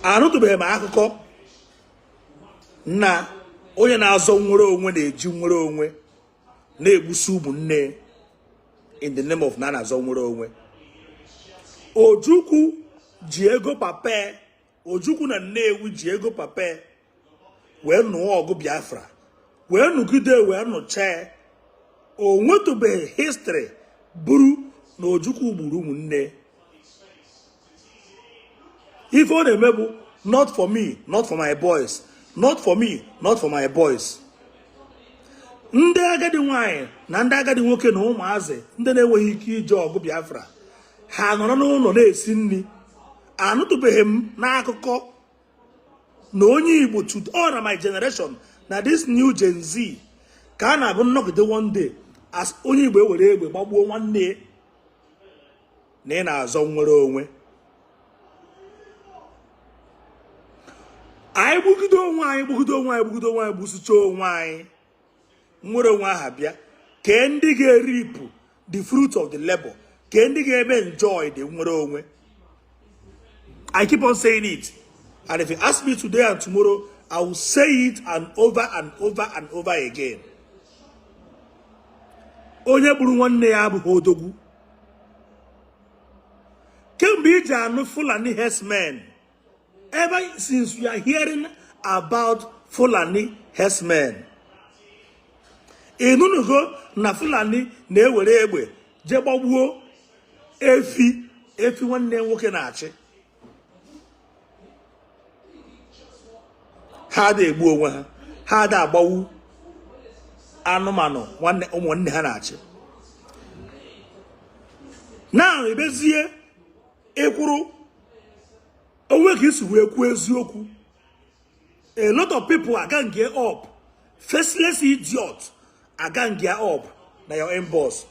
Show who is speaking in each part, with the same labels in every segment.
Speaker 1: Anụtụbeghị m akụkọ na onye na-azọ nwere onwe na-eji nwere onwe na-egbusi ụmụnne in the name of na na-azọ nwere onwe. Ojukwu ji ego pape, Ojukwu na Nnewi ji ego pape wee nụọ ọgụ Biafra, wee nụgide wee nụchee. O nwetụbeghị history buru na Ojukwu gburu ụmụnne. If ọ na-eme bụ not for me, not for my boys, not for me, not for my boys. Ndị agadi nwanyị na ndị agadi nwoke na ụmụazị ndị na-enweghị ike ije ọgụ Biafra ha nọrọ n'ụlọ na-esi nri. Anụtụbeghị m n'akụkọ na onye Igbo to all of my generation na this new Gen Z ka a na-abụ nnọgide one day as onye Igbo ewere egbe gbagbuo nwanne na ị na-azọ nwere onwe. Anyị gbugide onwe anyị gbusicha onwe anyị, nwere onwe aha bịa ka ndị ga-eripụ the fruit of the labor, ka ndị ga-eme enjoy the nwere onwe. I keep on saying it, and if you ask me today and tomorrow, I will say it and over and over and over again. Onye gburu nwanne ya abụghị odogwu. Kemgbe iji anụ Fulani herdsmen, ever since we are hearing about Fulani herdsmen, enunugo na Fulani na-ewere egbe je gbagbuo efi nwanne nwoke na-achị. Ha da egbu onwe ha, ha da agbawu anụmanụ ụmụnne ha na-achị. Na ebezie ekwuru onwe ka isi wee kwuo eziokwu. A lot of people are going to get up, faceless idiot are going to get up na your inbox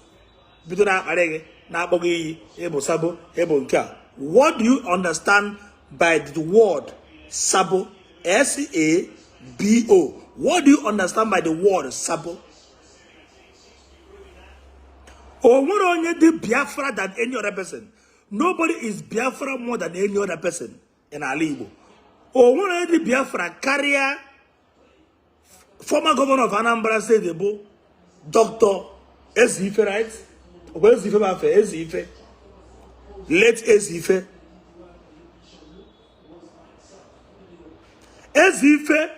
Speaker 1: bido na akpare gị na akpọ gị iyi ebo sabo ebo nke a. What do you understand by the word sabo? S-A-B-O. What do you understand by the word sabo? O nwere onye dị Biafra than any other person. Nobody is Biafra more than any other person in ala Igbo. O nwere onye dị Biafra karịa former governor of Anambra State bụ Dr. Ezife, right? Ezife Bafe, Ezife. Late Ezife. Ezife,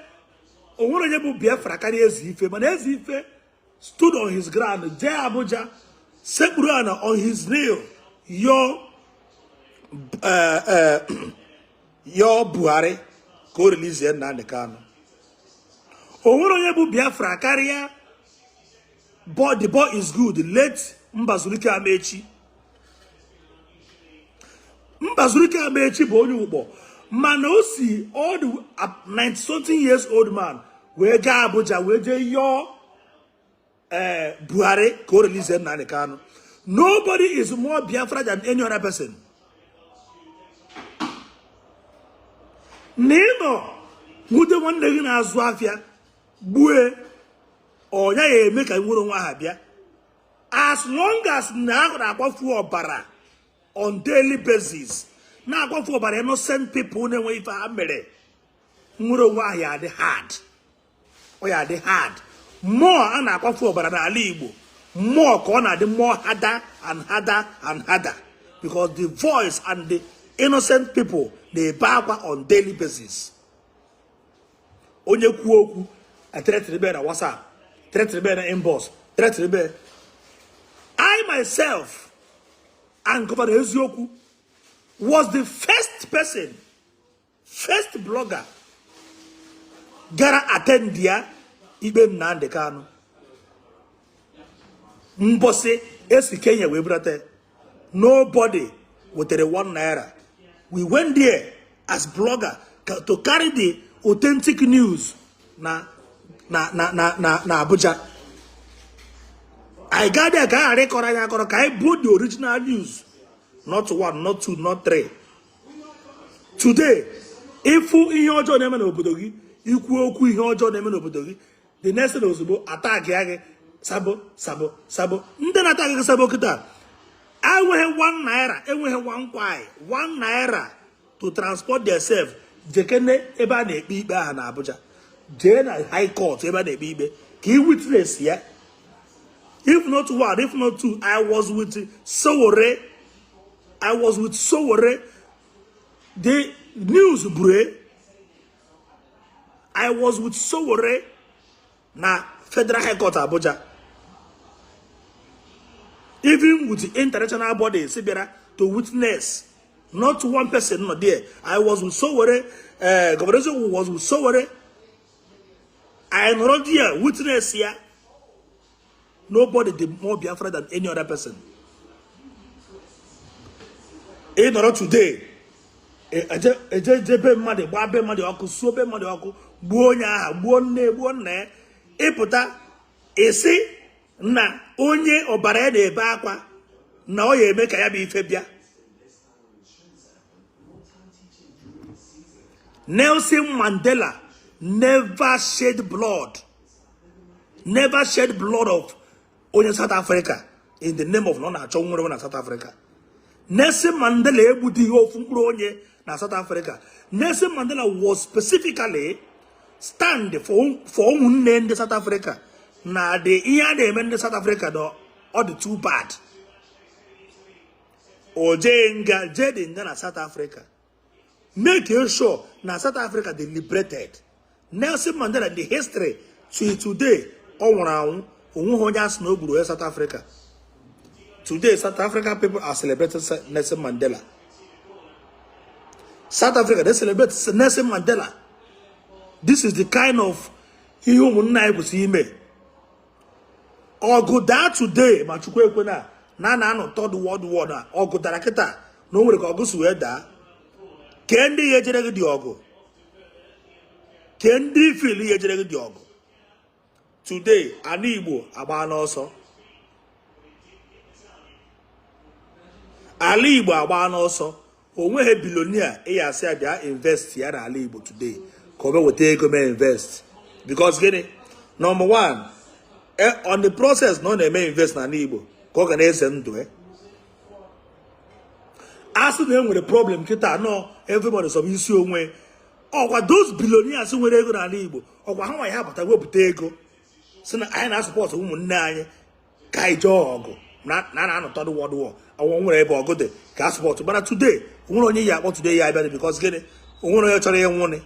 Speaker 1: o nwere onye bụ Biafra karịa Ezife, but Ezife stood on his ground, jee Abuja, sekpuru ana on his knee, your Buhari ka o release ya na Kanu. O nwere onye bụ Biafra karịa but the boy is good, late Mbazulike Amechi. Mbazulike Amechi bụ onye Ugbo, mana o si all the 90-something years old man wee gaa Abuja wee jee yọọ Buhari ka o release ya na Kanu. Nobody is more Biafra than any other person. N'ịnọ nwute nwanne gị na-azụ afịa gbue ọnya ya eme ka nwere nwa ha bịa, as long as na na-akwafu ọbara on daily basis, na-akwafu ọbara innocent people na-enwe ife ha mere, nwere nwa ya dị hard. Ọ ya dị hard more a na-akwafu ọbara n'ala Igbo, more ka ọ na-adị more harder and harder and harder, because the voice and the innocent people they ebe on daily basis. Onye kwuo okwu atretribe na WhatsApp, atretribe na inbox, atretribe. I myself and Governor Ezioku was the first person, first blogger gara attend dia ibe Nnamdi Kanu. Mbose esi Kenya we brate. Nobody with a 1 naira. We went there as blogger to carry the authentic news na Abuja. I got there, I brought the original news. Not 1, not 2, not 3. Today, if you hear John Eman Obodogi, you could hear John Obodogi, the next thing was attack Sabo. Then attack Sabo Kita. I will have 1 naira, I will have 1 naira to transport themselves jekene ebe a na-ekpe ikpe aha na Abuja jee na high court ebe a na-ekpe ikpe ka I witness ya. If not one, if not two, I was with Sowore. The news bro. I was with Sowore na Federal High Court Abuja. Even with the international body, to witness. Not one person not there. I was with Sowore. Governor was with Sowore. I am not there. Witness here. Nobody did more Biafra than any other person. In order today, JPac money, Babe money, Oku, Sobe money, Oku, Buonya, Buone, Eputa, Ese, na, Onye, or Barede, Bakwa, now you make a yabi Febia. Nelson Mandela never shed blood. Never shed blood of onye South Africa in the name of non-achongo na South Africa. Nelson Mandela ebudi ofunkuro onye na South Africa. Nelson Mandela was specifically stand for umunne in South Africa. Na the iya de men South Africa do all the too bad. Ojenga jedinga na South Africa. Make sure na South Africa they liberated. Nelson Mandela in the history to today all around South Africa. Today, South African people are celebrating Nelson Mandela. South Africa, they celebrate Nelson Mandela. This is the kind of human life we see. Or go down today, Machukwe na third world war na. Or go daraketa. No one go sueda. Kendi yejere diogo. Kendi feel yejere diogo. Today, Anibo Abana also. Alibo Abana also. When a billionaire, he said they are invest here at Alibo today. Come with take come invest. Because getting number one, on the process, no they may invest in Alibo. Go can send to it. As to them with the problem, kita no everybody some issue way. Oh, what those billionaires who were go to Alibo. Or how I have to go to take. So I na support woman nine kai jogo na third world war. I won't worry about go there. Ka support but today we only ya what today ya because get we no chore yan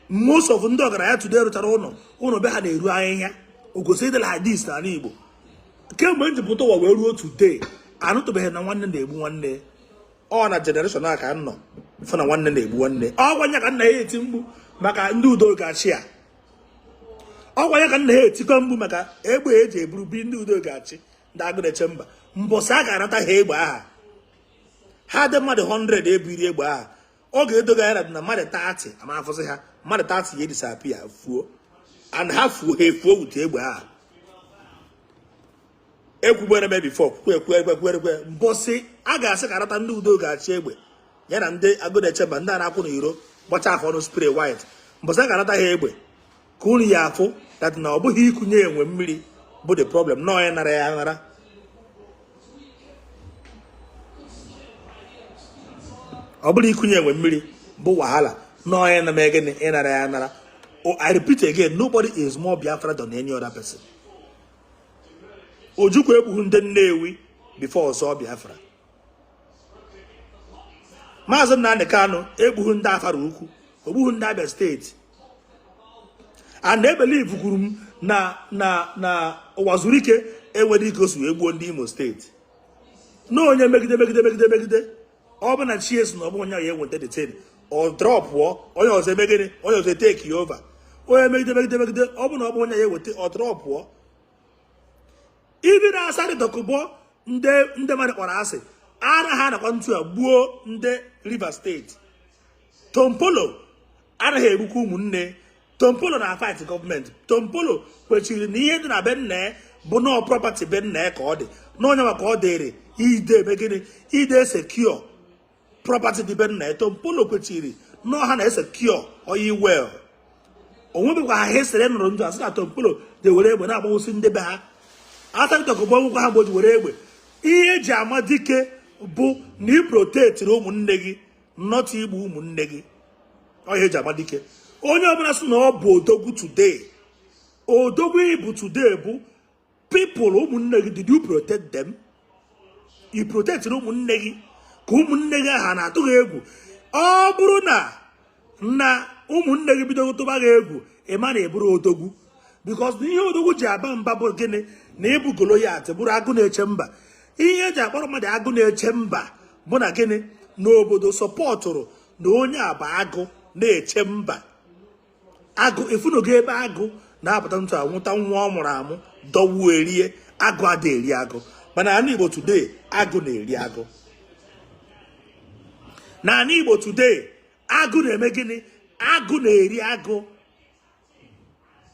Speaker 1: most of them dog na today rutaro no be ha na eru anya ogo say the like this na Igbo ke mgbe nji pụta we ruo today anu to be na nwanne na egbu nwanne ọ na generation aka nno fo na nwanne na egbu nwanne ọ gwanya ka nna ya eti mgbu maka ndị udo ga-achị ya. Ọ gwanya ka nna ha etikọ mgbu maka egbe eji eburu bi ndị udo ga-achị ndị agụdeche mba mbọsị a ga-anata ha egbe aha ha dị mmadụ 100 ebiri egbe aha ọ ga-edoga ya na mmadụ 30 ama afụsị ha mmadụ 30 ya disapia fuo and ha fuo ha efuo wute egbe aha ekwugbere me before kwekwe mbọsị a ga-asị ka anata ndị udo ga-achị egbe ya na ndị agụdeche mba ndị a na-akwụ n'iro gbacha afọ ọnụ spray white mbọsị a ga-anata ha egbe kunu ya afụ that na obughị ikunye enwe mmiri bụ the problem no ya nara ya nara obughị ikunye enwe mmiri bụ wahala no ya na megene nara ya nara. Oh, I repeat again, nobody is more Biafra than any other person. Ojukwu ebughị ndị Nnewi before ọsọ Biafra. Maazị Nnamdi Kanu ebughị ndị Afara Ukwu, ogbughị ndị Abia steeti. And they believe na Wazurike enwere ike osu egbuo ndị Imo steeti. No onye megide. Ọ bụ na chies na ọ bụ onye ya enweta the thing or drop onye ọzọ megide onye ọzọ take over. Onye megide ọ bụ na ọ bụ onye ya enweta or drop Even asari dokubo ndị mmadụ kpọrọ asị ara ha nakwa ntu a gbuo ndị Rivers steeti. Tompolo anaghị egbukwa ụmụnne. Tompolo na fight government. Tompolo kwechiri na ihe dị na be nne bụ no property be nne ka ọ dị. N'onye maka ọ dịrị ide begini ide secure property dị be nne. Tompolo kwechiri no ha na secure oyi well. Onwebekwa ha history nụrụ ndụ asị na Tompolo de were egbe na-agbawụsị ndị be ha. Ata tọkọbọ nwụkwa ha bụ were egbe. Ihe eji ama dike bụ na i protect ụmụnne gị not igbu ụmụnne gị. Oh, here Jamadike. Only of no Bodogu today. Odogu today, people who did you protect them? You protect no munegi. Kumunega hana to egu. Oh, Bruna. Na umunegi bidogo to bagegu. Emane bro Odogu. Because the Odogu Jaban Babo Gene, Nebu Goloyat, Buragune Chamber. Here Jabama de Agune Chamber. Bonagene, no bodo supporter, no nya bago, ne chamber. Ago, if you no gave ago, now but I'm to want a warm ramu, do weary, ago a day, Yago. But I need today, ago ne Yago. Now I need today, ago ne megini, ago ne Yago.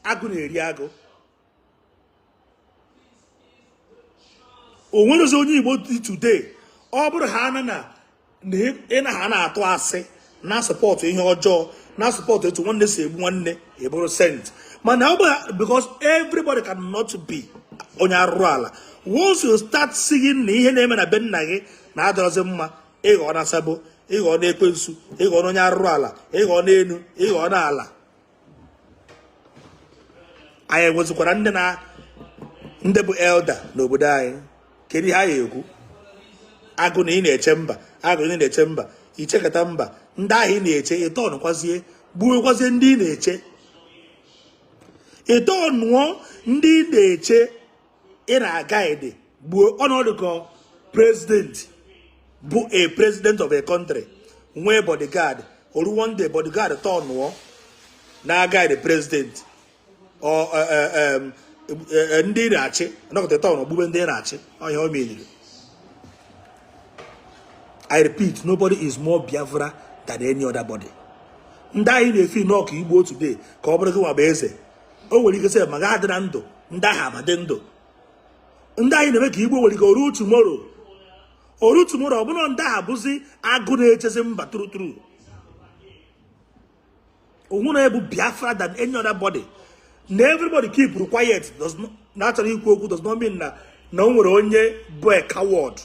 Speaker 1: Ago ne Yago. O when is only about today? Oburu hana na ina hana ato ase na support ihe ojo na support to one day say one day eburu sent man now because everybody cannot be onya ruala. Once you start singing na ihe na eme na be nna gi na adoroze mma e go na sabo e go na ekwensu e go na onya ruala e go na enu e go na ala ayi wezukwara ndị na ndị bụ elder n'obodo anyị kedi ha egwu agụ na ị na-eche mba agụ na ị na-eche mba ichekata mba ndị ahụ ị na-eche ịtọnụ kwazie gbuwekwazie ndị ị na-eche ịtọnụọ ndị ị na-eche ị na-aga ede gbuo ọnọdụ ka president bụ a president of a country nwee bodyguard oru one day bodyguard tọnụọ na-aga ede president ndị ị na-achị nọkọta tọnụ gbube ndị ị na-achị ọhịa o meriri. I repeat, nobody is more Biafra than any other body. Nda in a fee knock Igbo today, Cobrego Abeze. Oh, will you say Magadando, Ndaha Madendo? Nda in the make Igbo will go root tomorrow. Or root tomorrow, but on that, Buzi, I go to him, but true. More Biafra than any other body. Everybody keep quiet, does not naturally equal, does not mean that no one only boy coward.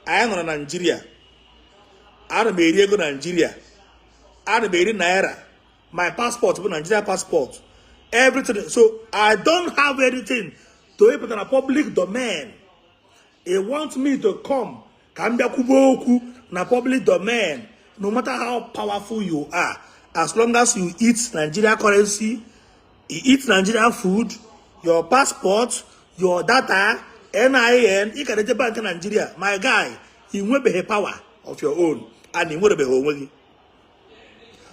Speaker 1: I am on Nigeria. I am a Nigeria. I am a Naira. My passport, Nigeria passport. Everything. So I don't have anything to put in a public domain. They want me to come. Kambia kuboku na public domain. No matter how powerful you are, as long as you eat Nigeria currency, you eat Nigeria food, your passport, your data, NIN, you can get back in Nigeria. My guy, you won't be a power of your own, and you won't be home.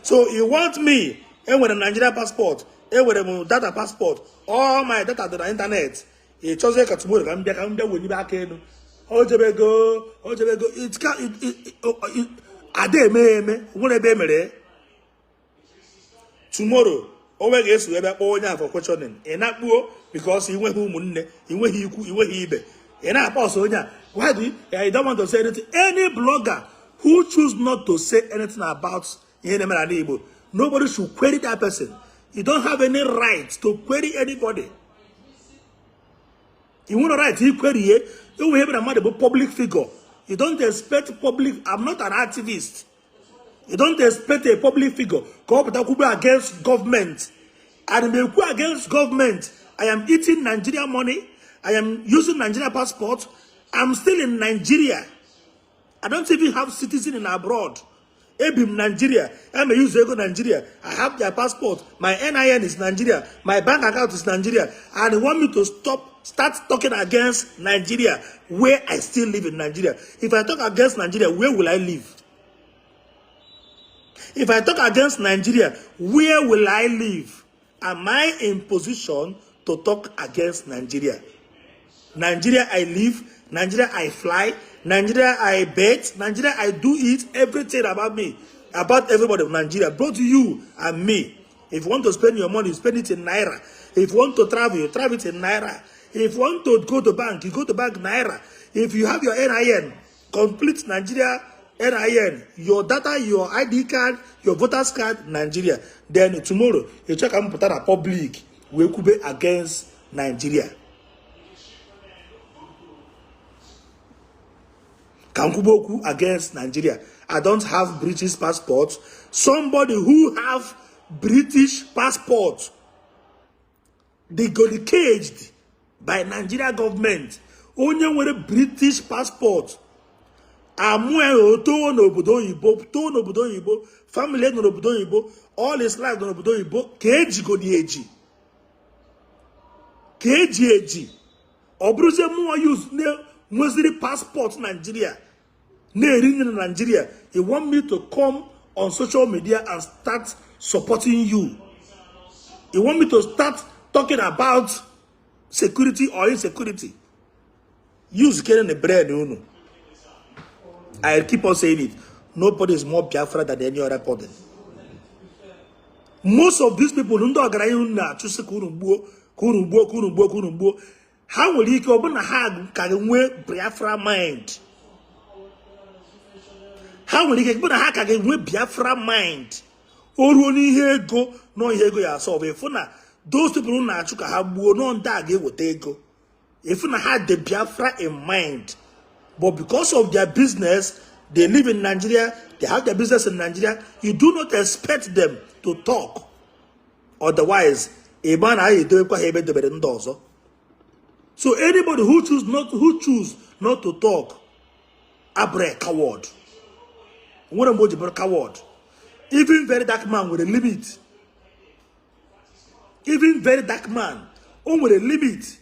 Speaker 1: So you want me, and with a Nigeria passport, and with a data passport, all my data to the internet. You chose a tomorrow. I'm there when you back in. Ojebego. It can't. A day, me. Won't be me. Tomorrow. Always yes, we have all now for questioning. And that because he went home, he went he be. And I also, why do you? I don't want to say anything. Any blogger who choose not to say anything about Igbo, nobody should query that person. You don't have any right to query anybody. You want to write he query you will have a public figure. You don't expect public. I'm not an activist. You don't expect a public figure against government. And against government. I am eating Nigeria money. I am using Nigeria passport. I'm still in Nigeria. I don't even have citizen in abroad. Ebim Nigeria. I'm a user of Nigeria. I have their passport. My NIN is Nigeria. My bank account is Nigeria. And they want me to start talking against Nigeria where I still live in Nigeria. If I talk against Nigeria, where will I live? If I talk against Nigeria, where will I live? Am I in position to talk against Nigeria? Nigeria I live, Nigeria I fly, Nigeria I bet, Nigeria I do it, everything about me, about everybody of Nigeria, both you and me. If you want to spend your money, spend it in Naira. If you want to travel, you travel it in Naira. If you want to go to bank, you go to bank Naira. If you have your NIN, complete Nigeria NIN, your data, your ID card, your voter's card, Nigeria. Then tomorrow, you check and put out a public, we could be against Nigeria. Kankuboku against Nigeria. I don't have British passport. Somebody who have British passport, they got caged by Nigeria government. Only with a British passport. Amwe oto no obodo oyibo, to no obodo oyibo, family no obodo oyibo, all his life no obodo oyibo, keji go di eji. Keji eji. Obruze mo use ne Muslim passport Nigeria. Ne ring in Nigeria. You want me to come on social media and start supporting you. You want me to start talking about security or insecurity. Use getting the bread, you know. I keep on saying it. Nobody is more Biafra than any other person. Most of these people who don't agree na choose kurumbo. How will you come and have Biafra mind? How will you get Biafra mind? Or only here go, no here go yourself. If those people who na chuka have no dag would take go. If you had the Biafra in mind. But because of their business, they live in Nigeria, they have their business in Nigeria, you do not expect them to talk. Otherwise, so anybody who choose not to talk, abre coward. Coward. Even very dark man with a limit. Even very dark man with a limit.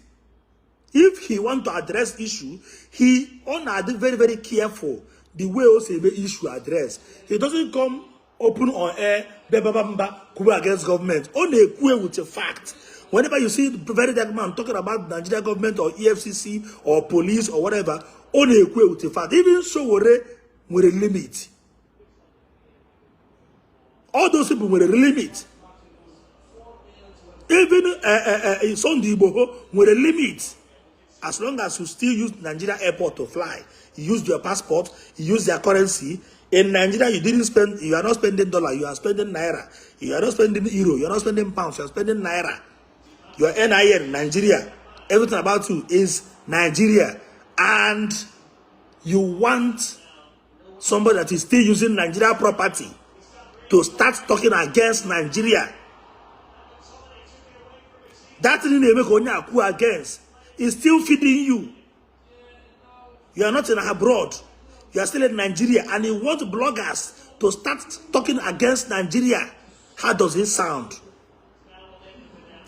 Speaker 1: If he want to address issue, he on very, very careful the way also the issue address. He doesn't come open on air, against government. Only with a fact. Whenever you see very dark man talking about Nigeria government or EFCC or police or whatever, only with a fact. Even so with a limit. All those people with a limit. Even Sunday with a limit. As long as you still use Nigeria airport to fly, you use your passport, you use their currency. In Nigeria, you are not spending dollar, you are spending naira. You are not spending euro, you are not spending pounds, you are spending naira. Your NIN, Nigeria. Everything about you is Nigeria. And you want somebody that is still using Nigeria property to start talking against Nigeria. That thing they make only against. Is still feeding you. You are not in abroad. You are still in Nigeria, and you want bloggers to start talking against Nigeria. How does it sound?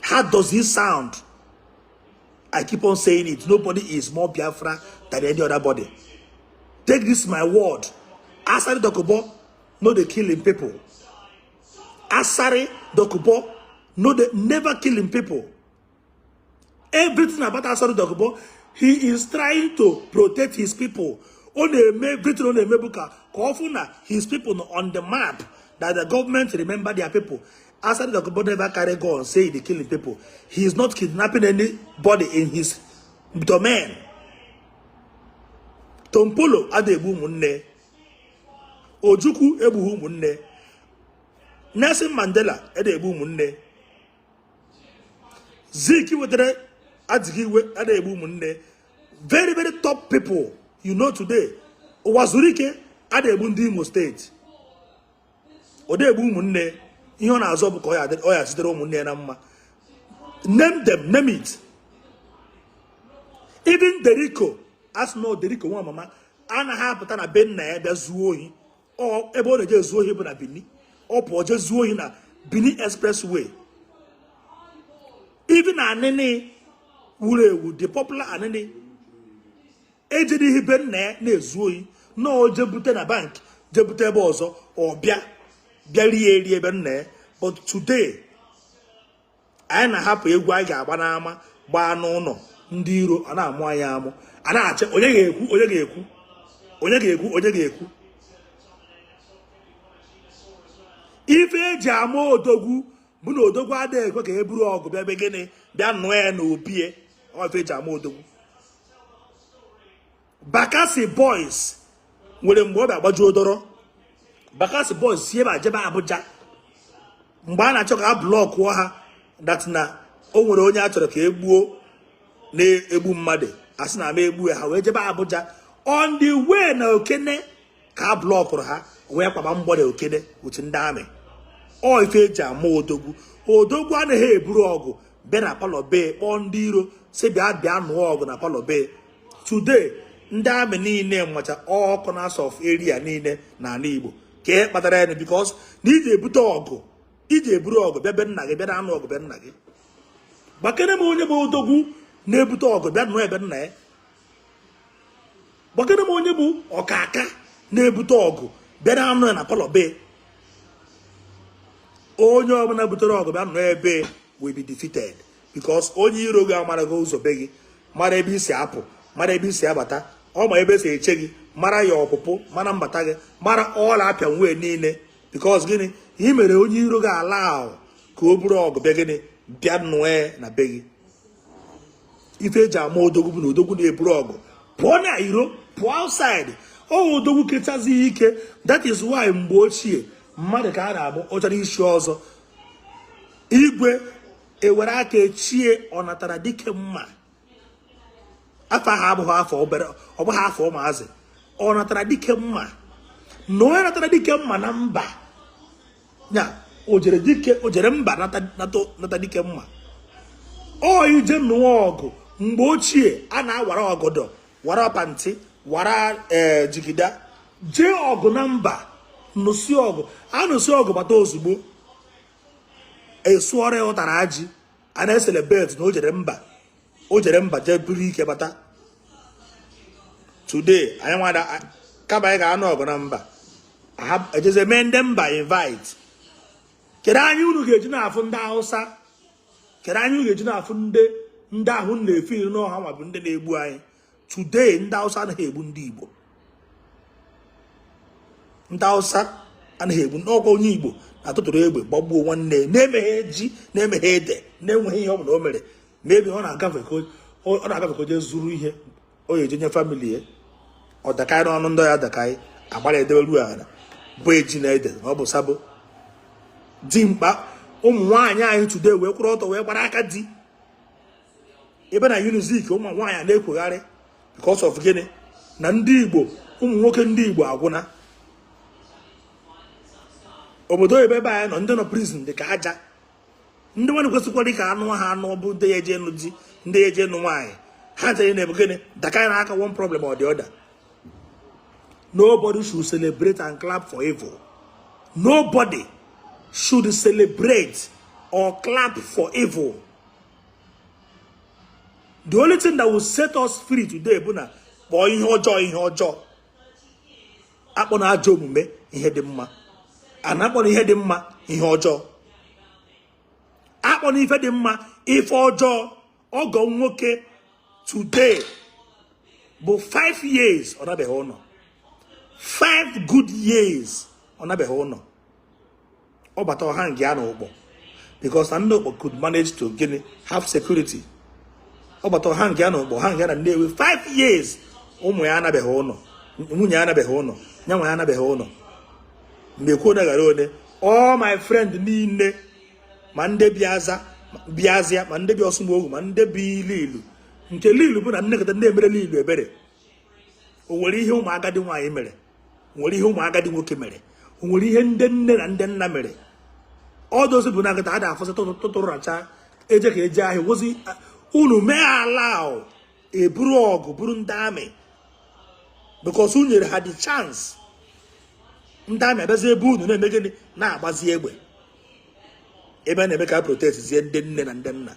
Speaker 1: How does it sound? I keep on saying it. Nobody is more Biafra than any other body. Take this my word. Asari Dokubo, no they killing people. Asari Dokubo, no they never killing people. Everything about Asari Dokubo, he is trying to protect his people. His people on the map that the government remember their people. Asari Dokubo never carry go and say they killing people. He is not kidnapping anybody in his domain. Tompolo adebu munne. Ojuku ebuhu munne. Nelson Mandela adebu munne. Ziki wedere adigiwe adebu munne. Very, very top people you know today. Owazurike adebu ndi Imo State. Odebu munne. Ihe na azobu ko ya sitere munne na mma. Name them, name it. Even Derico, as no Derico one mama, ana ha pụta na ben na ebe zuo ohi. O ebe o na-eje zuo ohi bụ na Bini. O po je zuo ohi na Bini Expressway. Even anene wurewu, the popular anene ejedi hi ben na ezuo ohi. No je bute na bank, je bute ebe ọzọ or bịa rie ebe na. But today, I na hapu egwu a ga-agba n'ama gbaa n'ụlọ ndị iro a na-amụ anya amụ a na-ache onye ga-ekwu ife eji ama odogwu bụ na odogwu adịghị ekwe ka e buru ọgụ bịa be gịnị bịa nụọ ya na opie ife eji ama odogwu. Bakassi boys nwere mgbe ọ bịa gbaju odoro. Bakassi boys si ebe ajebe Abuja mgbe a na-achọ ka a blọkụọ ha that na o nwere onye a chọrọ ka egbuo na-egbu mmadụ asị na ama egbu ha wee jebe Abuja on the way na Okene ka blọkụrụ ha wee kwaba mgbọrọ okede otu ndị amị ọ ife eji ama odogwu anaghị eburu ọgụ bịa na palọ bee kpọọ ndị iro si bịa nụọ ọgụ na palọ bee. Today ndị amị niile macha all corners of area niile n'ala Igbo ka e kpatara ya because na iji ebute ọgụ iji eburu ọgụ bịa be nna gị bịa na-anụ ọgụ be nna gị. Gbakere m onye bụ odogwu na-ebute ọgụ bịa nụọ ebe nna ya. Gbakere m onye bụ ọkaka na-ebute ọgụ bịa na-anụ ya na palọ bee. Onye ọbụla butere ọgụ bịa nụọ ebe will be defeated because onye iro gị amara gị ụzọ be gị, mara ebe isi apụ, mara ebe isi abata, ọ ma ebe esi eche gị, mara ya ọpụpụ, mara mbata gị, mara ọla apịa nwee niile because gịnị ị mere onye iro gị ala ahụ ka o buru ọgụ bịa gịnị bịa nụọ na be gị. Ife eji ama odogwu bụ na odogwu na-eburu ọgụ pụọ na iro pụọ outside. Ọ odogwu kechazi ike. That is why mgbe ochie mmadụ ka a na-abụ ọ chọrọ isi ọzọ igwe ewere aka echie ọ natara dike mma. Afọ ahụ abụghị afọ obere, ọ bụghị afọ ụmụazị. Ọ natara dike mma na onye natara dike mma na mba ya o jere mba nata dike mma. Ọ ije nụọ ọgụ mgbe ochie a na-awara ọgọdọ wara pantị wara jigida jee ọgụ na mba nụsi ọgụ a nụsi ọgụ bata ozugbo esụọrọ ya ụtara ajị a na-eselebret na o jere mba jee buru ike bata. Today anyị nwada kaba anyị ga-anụ ọgụ na mba ejeze mee ndị mba invite. Kedu anyị unu ga-eji na-afụ ndị Hausa, kedu anyị unu ga-eji na-afụ ndị ahụ na-efe iri n'ọha ma bụ ndị na-egbu anyị. Today ndị Hausa anaghị egbu ndị Igbo. Ndị Hausa anaghị egbu n'ọkwa onye Igbo na-atụtụrụ egbe gbagbuo nwanne na-emeghe ji na-emeghe ede na-enweghị ihe ọ bụla o mere maybe ọ na-agafe ka o jee zuru ihe o ya eje nye famili ya ọ dakarị n'ọnụ ndị ya dakarị agbara edeberu ala bụ eji na ede na ọ bụ sabo dimkpa. Ụmụ nwaanyị anyị today wee kwụrụ ọtọ wee gbara aka di ebe na unizik ụmụ nwaanyị na-ekwegharị because of gịnị na ndị Igbo ụmụ nwoke ndị Igbo agwụna. Obodo ebe anyị nọ ndị nọ prison dị ka aja. Ndị nwanne kwesịkwara ka anụ ha anụ bụ ndị ya eje nụ di ndị ya eje nụ nwaanyị ha jere na-ebu gịnị dakarị n'aka one problem or the other. Nobody should celebrate and clap for evil. Nobody should celebrate or clap for evil. The only thing that will set us free today bụ na kpọọ ihe ọjọọ akpọ na ajọ omume ihe dị mma a na-akpọ na ihe dị mma ihe ọjọọ akpọ na ife dị mma ife ọjọọ. Ọgọ nwoke today bụ 5 years ọ nabeghị ụlọ 5 good years ọ nabeghị ụlọ. Ọ bata ọha nga ya n'ụkpọ because na ndị ụkpọ could manage to gịnị have security. Ọ bata ọha nga ya n'ụkpọ ha nga ya na Nnewi 5 years ụmụ ya anabeghị ụlọ nwunye ya anabeghị ụlọ nyanwa ya anabeghị ụlọ. Mgbe kwuo na gara one all my friend niile ma ndị bịazịa ma ndị bi Ọsụmogu ma ndị bi Lilu nke Lilu bụ na nnekọta ndị emere Lilu ebere. O nwere ihe ụmụ agadi nwaanyị mere, o nwere ihe ụmụ agadi nwoke mere, o nwere ihe ndị nne na ndị nna mere. Ọ dozi bụ na nkịta a da-afọsị tụtụrụ racha eje ka eje ahịa wozi unu mee ala eburu ọgụ buru ndị amị because unu nyere ha the chance. Ndị amị abịazi ebe unu na-eme gịnị na-agbazi egbe ebe a na-eme ka protestizie ndị nne na ndị nna.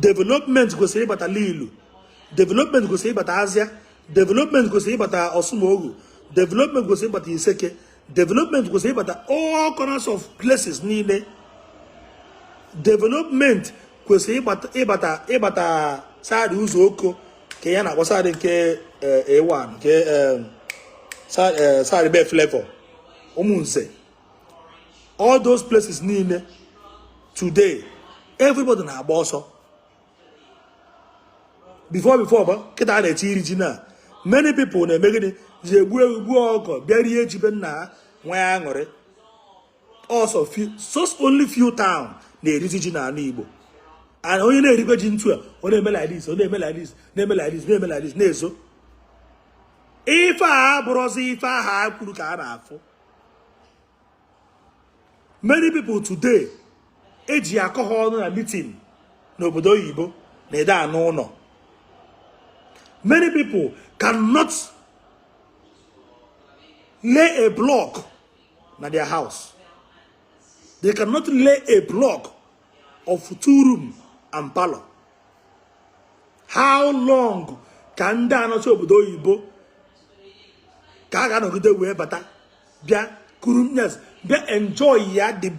Speaker 1: Development kwesịrị ịbata Lilu, development kwesịrị ịbata Azia, development kwesịrị ịbata Ọsụmogu, development kwesịrị ịbata Iseke, development kwesịrị ịbata all corners of places niile. Development kwesịrị ịbata saadị ụzọ oko ka ya na-akpọ saadị nke A1 nke saadị be Flavor Umunze. All those places niile today everybody na-agba ọsọ. Before kịta a na-eti iri ji na many people na-eme gịnị ji egbu ọkọ bịa rie ji be nna ha nwa ya aṅụrị. Also only few town na-erizi ji n'ala Igbo and onye na-erikwe ji ntu a ọ na-eme like this, ọ na-eme like this, na-eme like this, na-eme like this na-ezo. If I brosi, if I have Kurukarafu. Many people today, eji alcohol na meeting, n'obodo Igbo, na no. Many people cannot lay a block na their house. They cannot lay a block of 2 room and parlor. How long can they not obodo Igbo? Kaga no gide we bata bia kurumness bia enjoy the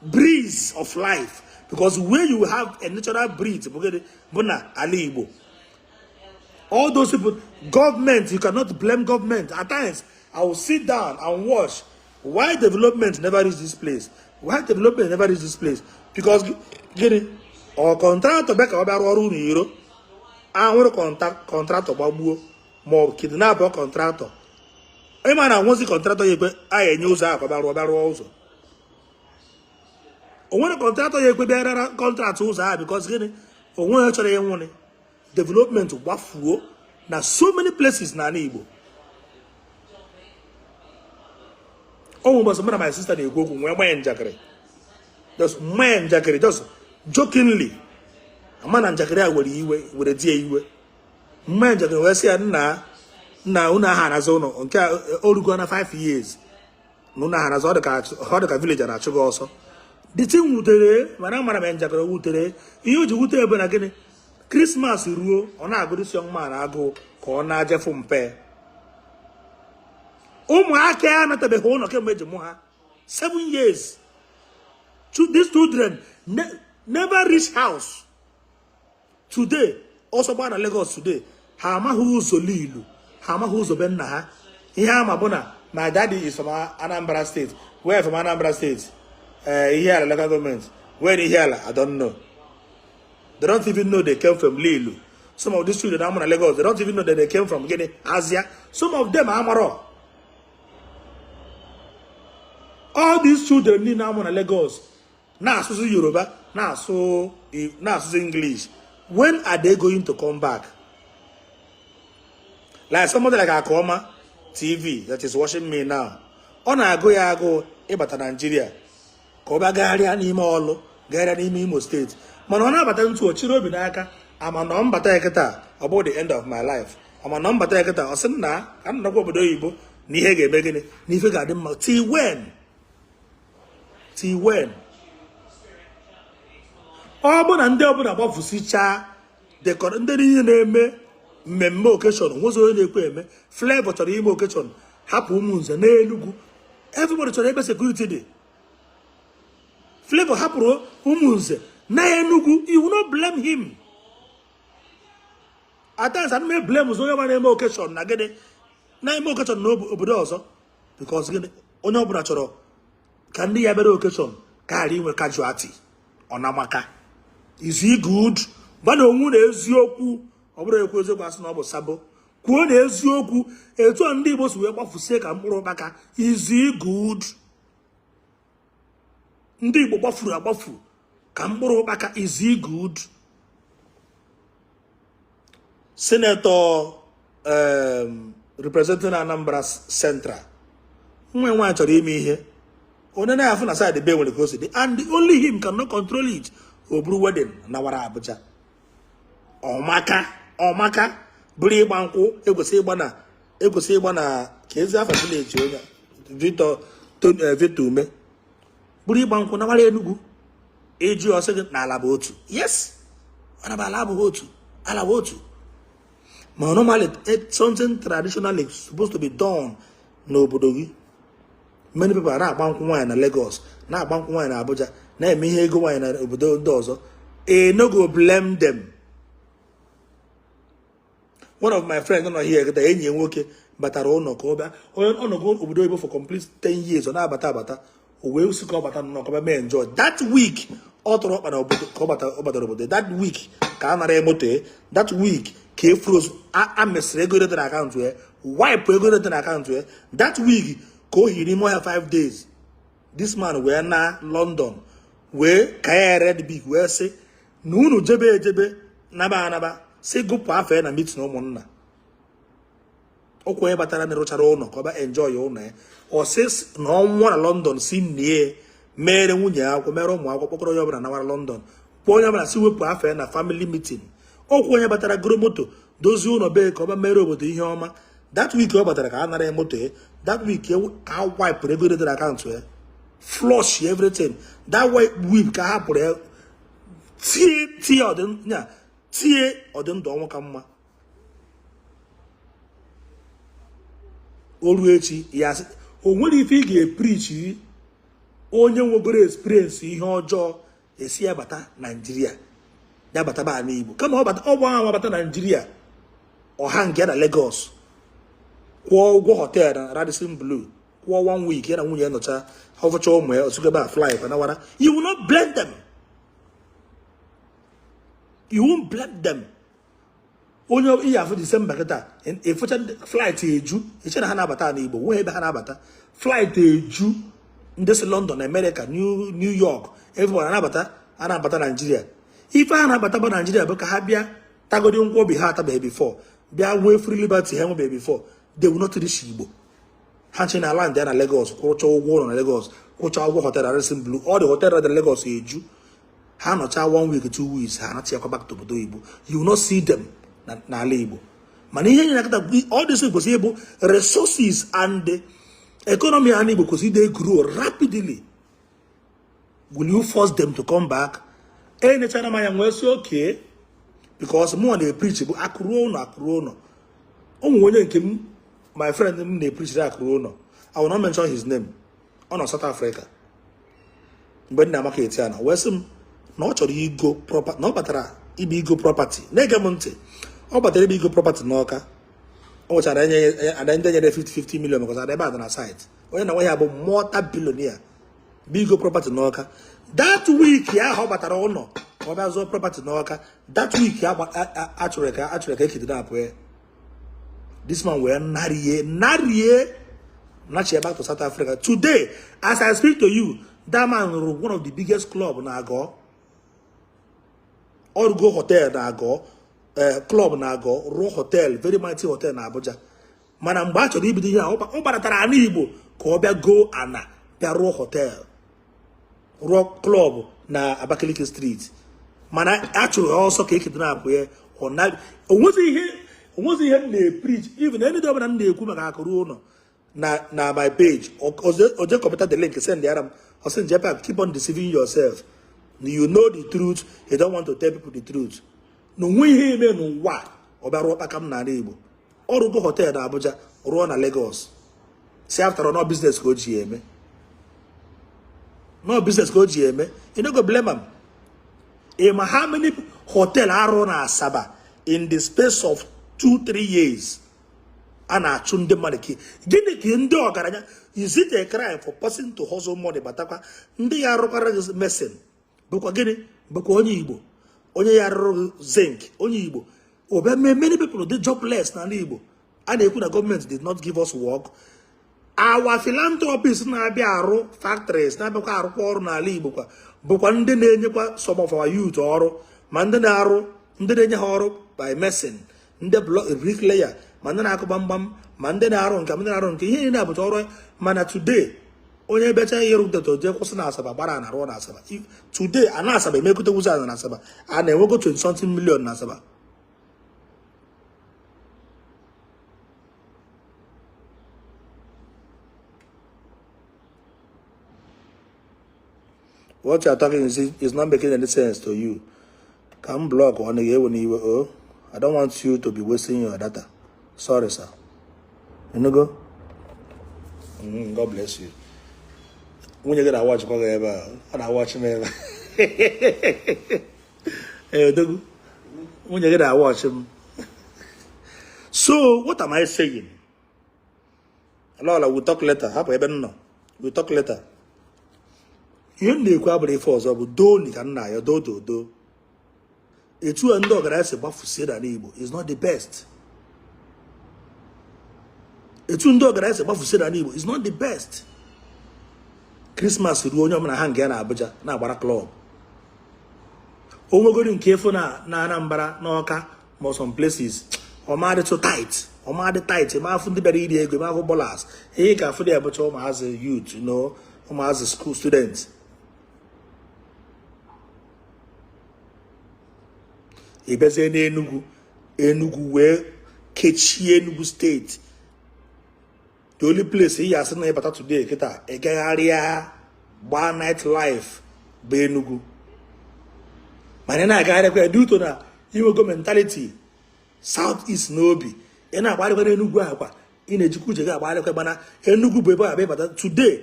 Speaker 1: breeze of life, because where you have a natural breeze bona ali Igbo. All those people, government, you cannot blame government. At times I will sit down and watch why development never reach this place. Why development never reach this place? Because get it or contract back about oru ni euro and contract babuo more kidnap or contractor. A man I want the contractor I news about also. When a contractor you could be a contract because getting for one actually money development wafu na so many places na Igbo. Oh, but some of my sister they go when just man jackery, just jokingly. A man and jackery with a dear man jackery was here na una hanazono until all gonna 5 years. Nuna hanazoka village and Achugo also. The thing would when I'm a man jackery would you would have been again Christmas rule on a good young man I go corner Jeff Umpe. Oh, my care not a behone of Moha. 7 years. These children never reach house. Today, also by the Lagos today, Hama who's Solilu, Hama who's Obenna. Hama my daddy is from Anambra State. Where from Anambra State? Here, local government. Where they here? I don't know. They don't even know they came from Lilu. Some of these children are Lagos. They don't even know that they came from Asia. Some of them are Amaro. All these children need now on Lagos. Now so Yoruba, now so English. When are they going to come back? Like somebody like Akoma TV that is watching me now. On I go ebata Nigeria. Koba Garia ni Imo Garia ni Imo State. Manona batan to Chiro Binaka. I'm a number taketa about the end of my life. I'm a number taketa. Osena, I'm not going to do ni hege begini ni figure them till when Obo and Delbon above Fusicha, the Corinthian name, Memo occasion, was only a flavor to the occasion, happy moons and Elugu. Everybody to the security day. Flavor happy moons, Nayanugu, you will not blame him. At times I may blame was only one occasion, Nagade, Nine occasion no Obodoso, because Onobratoro can be a better occasion, carrying a casualty on Amaka. Is he good? But no one is yoku. Over the course of us, no sabo. Kuon is yoku. A two and neighbors were off for sake and Morobaka. Is he good? Ndibo Bafu. Kamborobaka, is he good? Senator representing Anambra Central. When want to read me here? On an half aside the bay when it goes to and only him cannot control it. Obru wedding Nawara Abuja. Omaka, Bri Banco, Ego Sebana, Keza for village, Vitume, Bri Banco, Naware Nugu, Age or second Nalabotu. Yes, Anabalabotu, Alabotu. Normally, something traditionally supposed to be done, no Bodogi. Many people are not bank wine in Lagos, not bank wine in Abuja. Na me here go wine obodo dozo. No go blame them. One of my friends not here the enyi nwoke batara ono ko ba. Ono go obodo Igbo for complete 10 years. Ona bata. O we usi ko bata no ko me enjoy. That week all to up na obodo ko bata obodo. That week ka na remote. That week ke froze a mesre go to the account where wipe go to the account where that week ko hiri mo 5 days. This man we na London. We kaya red big we say no jebe naba say go pa afa na meet no monna okwe batara na rochara uno ka ba enjoy uno o sis no nwa na London si nie mere nwunye akwụ mere ụmụ akwụkwọ kpọkọrọ onye ọbụla nawara London kpọọ onye ọbụla si wepụ afọ ya na family meeting okwu onye batara goro moto dozie ụlọ bee ka ọ ba mere obodo ihe ọma that week ọ batara ka a nara ya moto ya that week ka wipe ego dị akaụntụ ya flush everything that week ka ha pụrụ ya tie ọdịndụ ọnwụ ka mma olu echi ya o nwere ife ị ga-eprichi onye nwegoro experience ihe ọjọọ esi ya bata Nigeria ya bata ba n'Igbo kama ọ gba bata Nigeria ọha nke na Lagos kwụọ ụgwọ hotel na Radisson Blu kwụọ 1 week ya na nwunye nọcha ọfụcha ụmụ ya osugaba fly panawara you will not blame them. You won't blame them. Onye ihe afọ December kịta efocha flight eju eche na ha na-abata n'Igbo nwee ebe ha na-abata flight eju ndị si London, America, New York everyone na-abata Nigeria ife ha na-abata ba Nigeria bụ ka ha bịa tagodi nkwụ obi ha atabeghị before bịa nwee free liberty ha nwebeghị before they will not reach Igbo ha nche na land ya na Lagos kwụcha ụgwọ ụlọ na Lagos kwụcha ụgwọ hotel na Radisson Blu all the hotel na Lagos eju ha nọcha 1 week 2 weeks ha na-achịkwa back to obodo Igbo you will not see them n'ala Igbo mana ihe nyere akata all this kwesịrị ịbụ resources and the economy and Igbo kwesịrị they grow rapidly. Will you force them to come back? Any China man was okay because more they preach about akrono. My friend they preach that akrono. I will not mention his name. On South Africa. But na market yana. Wesum not your ego property. No batara ego property. Negamonte. Oh, but ego property no ka. Oh, and then they 50 million because I never on a site. When I have a multi-billionaire. Big property Noka. That week, yeah, how about no? Or that's all property Noka. That week, yeah, actually, kidnap where this man were Narie, not back to South Africa. Today, as I speak to you, that man one of the biggest club Nago, or go hotel Nago, club Nago, Row Hotel, very mighty hotel na Abuja. Manam Bacho, he be here, Obaratanibo, Kobia go Anna, the Row Hotel. Rock Club na Abakaliki Street. Man, I actually also kick it up where or not. Was he here? They preach even any double and they come na my page or just comment the link send the Adam or send JPac. Keep on deceiving yourself. You know the truth. You don't want to tell people the truth. No we hear me no what about what come na neighbor or go hotel na Abuja or na Lagos. See after all no business go GM. No business go GM. You don't go blame them. How many hotel are on Asaba in the space of 2-3 years? Ana chunde maneki. Gini kindo garanya. Is it a crime for person to hustle money? Bataka ndi ya rokara is messing. Bukwa gini bukwa onye Igbo. Onye ya zinc. Onye Igbo. Obe many people they jobless na Igbo. And the government did not give us work. Our philanthropy is na abia arụ factories na abia arụ ọrụ na ala Igbo kwa bụkwa ndị na-enyekwa some of our youth ọrụ ma ndị na-arụ ndị na-enye ha ọrụ by mason ndị bricklayer ma ndị na-akụ gbamgbam ma ndị na-arụ nke ihe niile abụcha ọrụ mana today onye becha ihe rụpụta je kwụsị na Asaba gbara na arụ na Asaba today a na Asaba emekọta wuzi na Asaba a na-enwego 20-something million na Asaba. What you are talking is not making any sense to you. Come block on the when you oh. I don't want you to be wasting your data. Sorry, sir. You know go? God bless you. When you get a watch, I watch me. When you get a watch him. So what am I saying? Allah, we'll talk later. We'll talk later. You need to have force of do do. A true and dog as a buff said an Igbo is not the best. A true dog as a buff said an Igbo is not the best. Christmas ruo na hang na Abuja na bara club. Omo go in careful na Anambra na Oka or some places. Omade so tight. Omade tight. Ema fundi beri idi ego. Ema footballers. He can fundi abucho oma as a youth, you know. Oma as a school student. Ibeze Enugu. Enugu where Kechi Enugu State. The only place he has seen about today, kita area one night life, be Enugu. Manena guy that do to na you go mentality. Southeast Nobi. Ena wale kwa Enugu hapa. Ine jikuche ga wale kwa bana Enugu bebo abe but today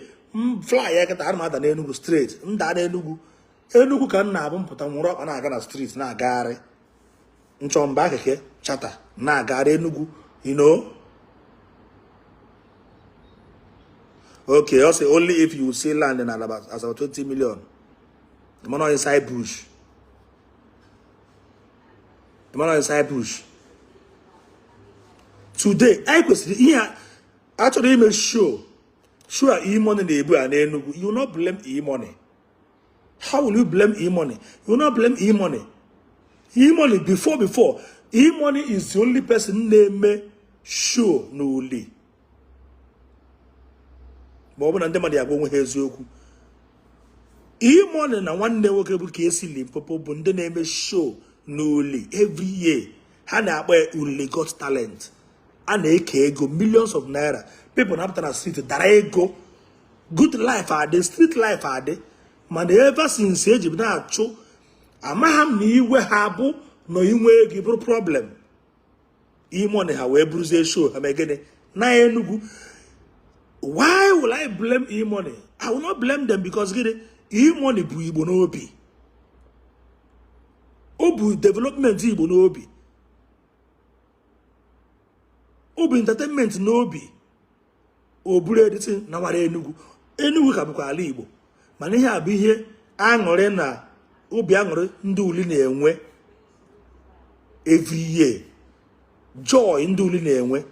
Speaker 1: fly ya kata arma da Enugu straight. Nda na Enugu. Enugu kan na abun puta muro ana aga na street na agare. Nchomba keke chata na agare Enugu, you know. Okay, also only if you see land in about as about 20 million. The money inside bush. The money inside bush. Today, I could see here. Actually, make sure e-money the Ebu and Enugu. You will not blame e-money. How will you blame e-money? You will not blame e-money. E-money before e-money is the only person named show no only. But when they are going to e-money na one day work able to see Limpopo, but the name is show no only every year. Hana only got talent. And they go millions of naira. People have to street that go good life are they, street life are they. Man, ever since age of that cho, amaham ni we habu no you give a problem. E-money however bruise show am again. Na Enugu. Why will I blame e-money? I will not blame them because e-money bu Igbo n'obi. Obu development Igbo n'obi. Obu entertainment n'obi. Oburu editing na wara Enugu. Enugu ka bụkwa ala Igbo. Mana ihe abụ ihe aṅụrị na obi aṅụrị ndị uli na-enwe every year. Joy ndị uli na-enwe.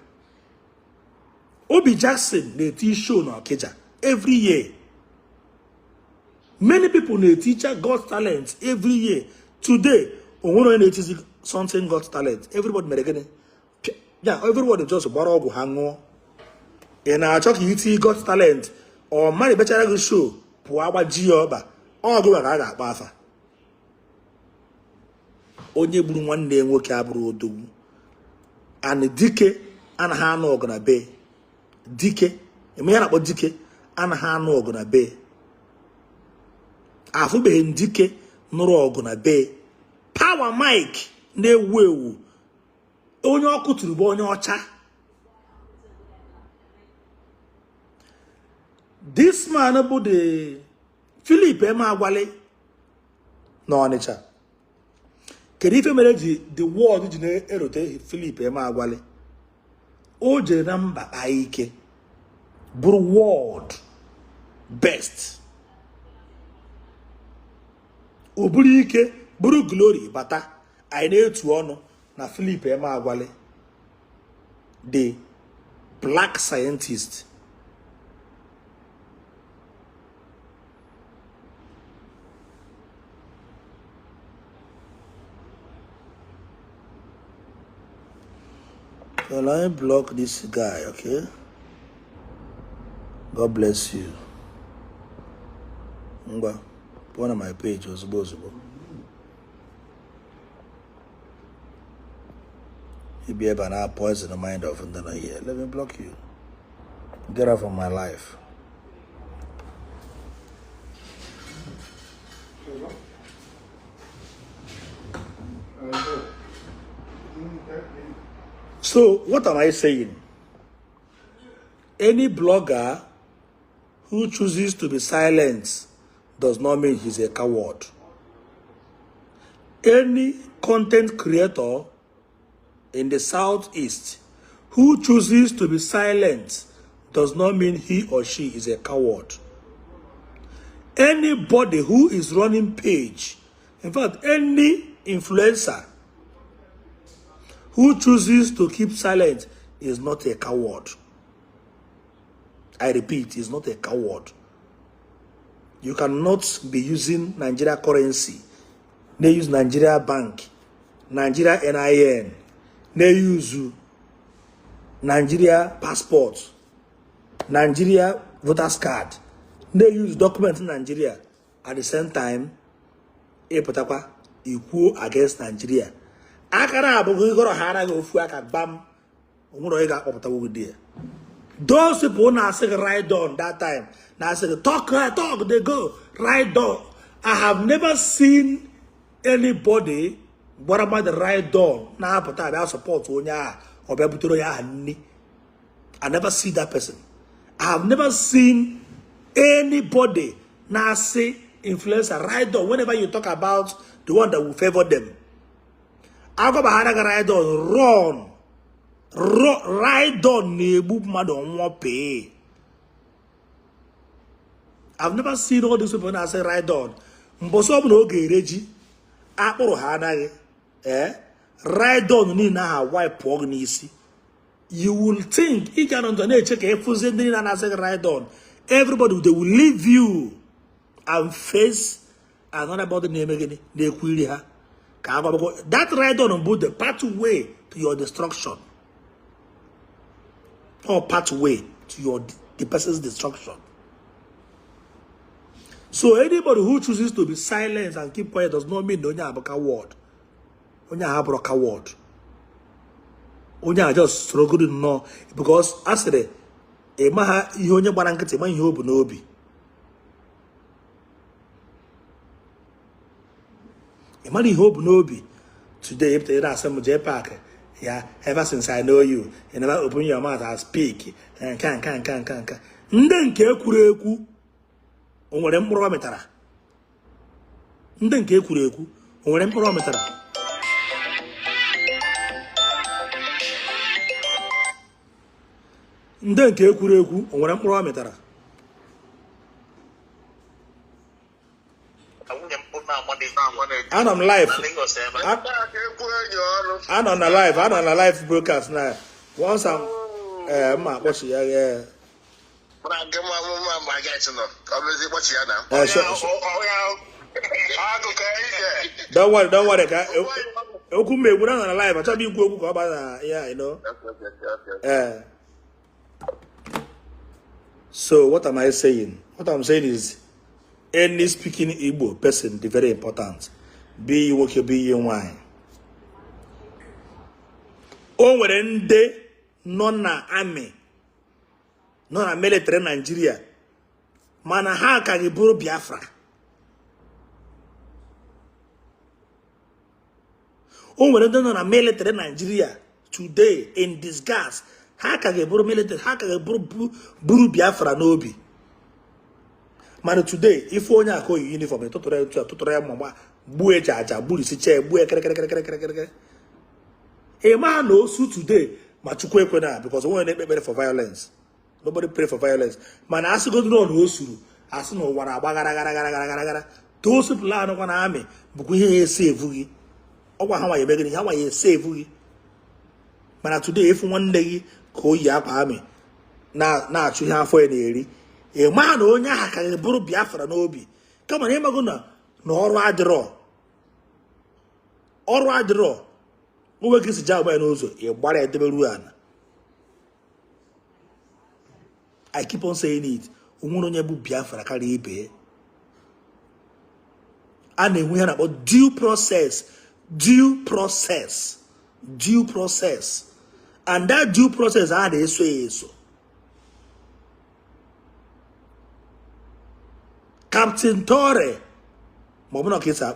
Speaker 1: Obi Jackson they teach show na Okija every year. Many people they teach God's talent every year. Today, when they teach something God's talent, everybody may yeah, everybody just borrow go hang on. And I talk you see God's talent or money better go show. Puawa Gioba or go aga bafa. Onye buru one day work abro do. And dike and hano gonna be. Dike, emenya na dike ana ha no oguna be afu be dike nuru oguna be power mic na ewu onye okuturu bo onye ocha. This man about the Philip Agwale no Onitsha kedu ife mere the world ji na erote Philip Agwale o jere na mba aike buru world best o buru ike buru glory bata anyị na-etu ọnụ na Philip Agwale the black scientist. Well, I block this guy, okay? God bless you. Ngwa, one of my page was possible. You be able to poison the mind of and then here. Let me block you. Get out of my life. So, what am I saying? Any blogger who chooses to be silent does not mean he's a coward. Any content creator in the Southeast who chooses to be silent does not mean he or she is a coward. Anybody who is running page, in fact, any influencer who chooses to keep silent is not a coward. I repeat, is not a coward. You cannot be using Nigeria currency. They use Nigeria bank, Nigeria NIN. they use Nigeria passport, Nigeria voters card, they use documents in Nigeria at the same time. Epotakwa equal against Nigeria. Akara abugo goro hara go fu aka bam. Omuro ega opatawo there. Those people now say right on that time. Now say talk, they go right on. I have never seen anybody what about the right door. Now but I support onya or bebuturo ya hani. I never see that person. I have never seen anybody now say influencer right door whenever you talk about the one that will favor them. I go behind right door run. Right on nebu madon won't pay. I've never seen all these people now say right on. Mboso no gereji. Aporo hana right on ni na wipe pog nisi. You will think you can understand check everything and say right on. Everybody they will leave you and face another body name again. They query her. That right on both the pathway to your destruction. Or pathway to the person's destruction. So anybody who chooses to be silent and keep quiet does not mean Onya have a coward. Onya have a coward. Onya just struggling to know because as the Emaha Yonya Barankati man you nobi. Emani hope nobi. Today if they are some JPac. Yeah, ever since I know you never open your mouth and speak. And can. Ndenke kureku. Onwere mkpụrụ metara. Ndenke kureku. Onwere mkpụrụ metara. Ndenke kureku. Onwere mkpụrụ metara. And I'm live. And on a live broadcast now. Once I'm watching yeah. Don't worry, guy. We're not on a live. I tell you go about yeah, you know. So what am I saying? What I'm saying is any speaking Igbo person is very important. Be you work, be you wine. O nwere nde nọ na army, nọ na military Nigeria, mana ha ka bụrụ Biafra. O nwere nde nọ na military Nigeria today in disguise, ha ka bụrụ military, ha ka bụrụ Biafra n'obi. Man, today, if only I call you uniform, tutorial mama, bue jaja, buri si chair, bue kere. A man knows who today, Machukwe kwena, because one ain't better for violence. Nobody pray for violence. Man, as you go to know who, as no one bagara. Those people are not gonna army, but we save you. Oh, how are you begging? How are you save you? Man, today, if one day, call you up army, now, you have for any. A man only can buru Biafra n'obi. Come on, him aguna no ọrụ adịrọ. Ọrụ adịrọ. Uwe kisi jago ya n'ụzọ. Ịgbara edebe ruo ana. I keep on saying it. Onwere onye bụ Biafra karịa ibe. A na-enwe ha na-akpọ due process. And that due process a na-eso eso. Captain Tore, Mobuno Kisa,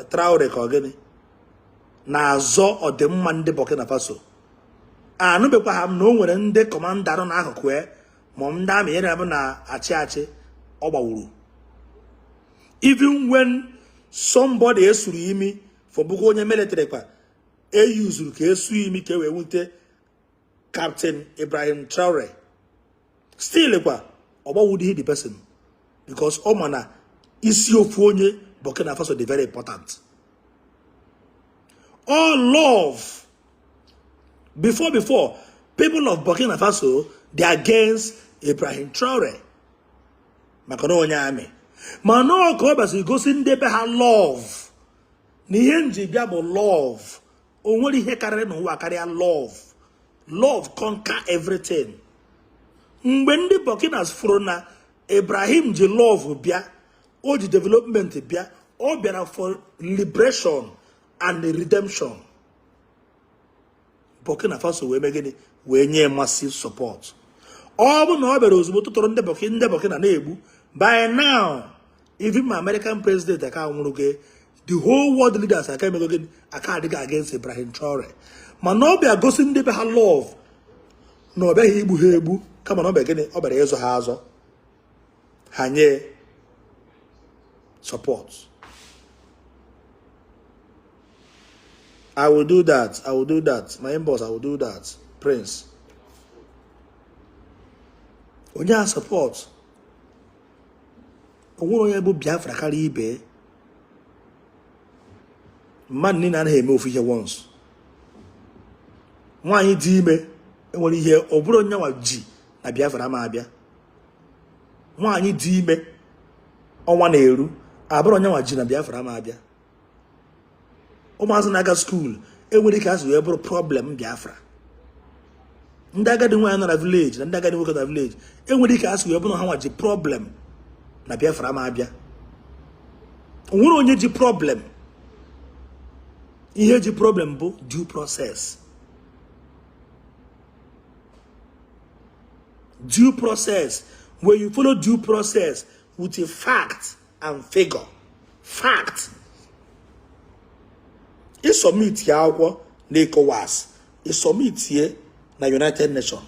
Speaker 1: Traore Kogeni, Nazo or the Mande Burkina Faso. I know people have no one de commander on Akwe, Momdam Yerabana, Achache, Obauru. Even when somebody else me for Bugonia military, a usual case, me with Captain Ibrahim Traore. Still, Oba would he the person. Because Omana is your phone, Burkina Faso is very important. All love. Before, people of Burkina Faso, they are against Ibrahim Traore. Makono Onyame. Mano Kobas, you go see Ndebeha love. Nihenji Biabo love. onwere ihe karịrị n'ụwa karịa love. Love conquer everything. Mgbe ndị Burkinas fụrụ na Ibrahim ji love bịa, o ji development bịa, ọ bịara for liberation and redemption. Burkina Faso wee megide wee nye massive support. Ọ bụ na ọ bịara ozugbo tụtụrụ ndị Burkina na-egbu. By now, even my American president aka nwụrụ, the whole world leaders aka emego aka adịghị against Ibrahim Traore. Mana ọ bịa gosi ndị be ha love na ọ bịaghị igbu ha egbu, kama na ọ bịa gịnị, ọ bịara ịzọ ha azọ, ha nye support. I will do that. I will do that. My boss, I will do that. Prince. Onye a support. Onwere onye bụ Biafra karịa ibe. Mmadụ niile anaghị eme ofu ihe once. Nwaanyị dị ime enwere ihe ọ bụrụ onye nwa ji na Biafra ama abịa. Nwaanyị dị ime ọnwa na-eru abụrụ onye nwa ji na Biafra ama abịa. Ụmụazị na-aga skuul enwere ike asị wee bụrụ problem Biafra. Ndị agadi nwaanyị nọ na village na ndị agadi nwoke na village enwere ike asị wee bụrụ ha nwa ji problem na Biafra ama abịa. Onwere onye ji problem. Ihe ji problem bụ due process. Due process. When you follow due process with a fact and figure. Fact. I submit ya akwụkwọ na ECOWAS. I submit here na United Nations.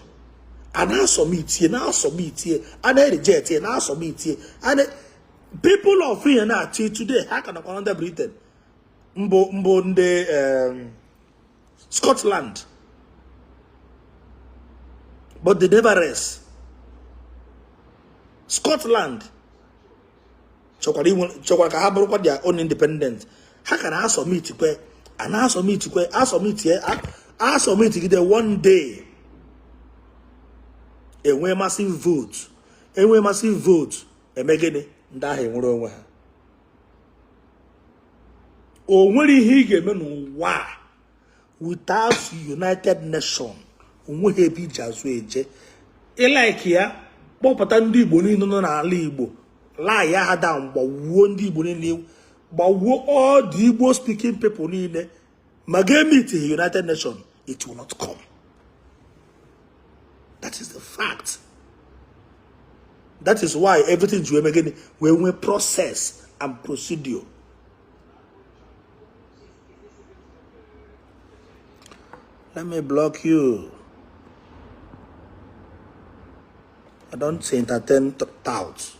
Speaker 1: And I submit here, now submit here, and I reject here, now submit here. And people of here now today, how can I come under Britain? Mbonde Scotland. But they never rest. Scotland. Chokwara ka ha bụrụkwa their own independent. How can I submit kwe? And I submit kwe? I submit here. I submit there one day. Enwe massive vote. Enwe massive vote. Emegene ndahe nwere onwe ha. O nwere ihe ị ga-eme n'ụwa without United Nations. Onwe ha ebe iji azụ eje. Ịlaiki ya kpọpụta ndị Igbo niile nọ n'ala Igbo. Laa ya ha down gbawuo ndị Igbo niile, gbawuo all the Igbo speaking people niile. Ma ga-meet the United Nations, it will not come. That is the fact. That is why everything you again when we process and procedure. Let me block you. I don't say entertain thoughts.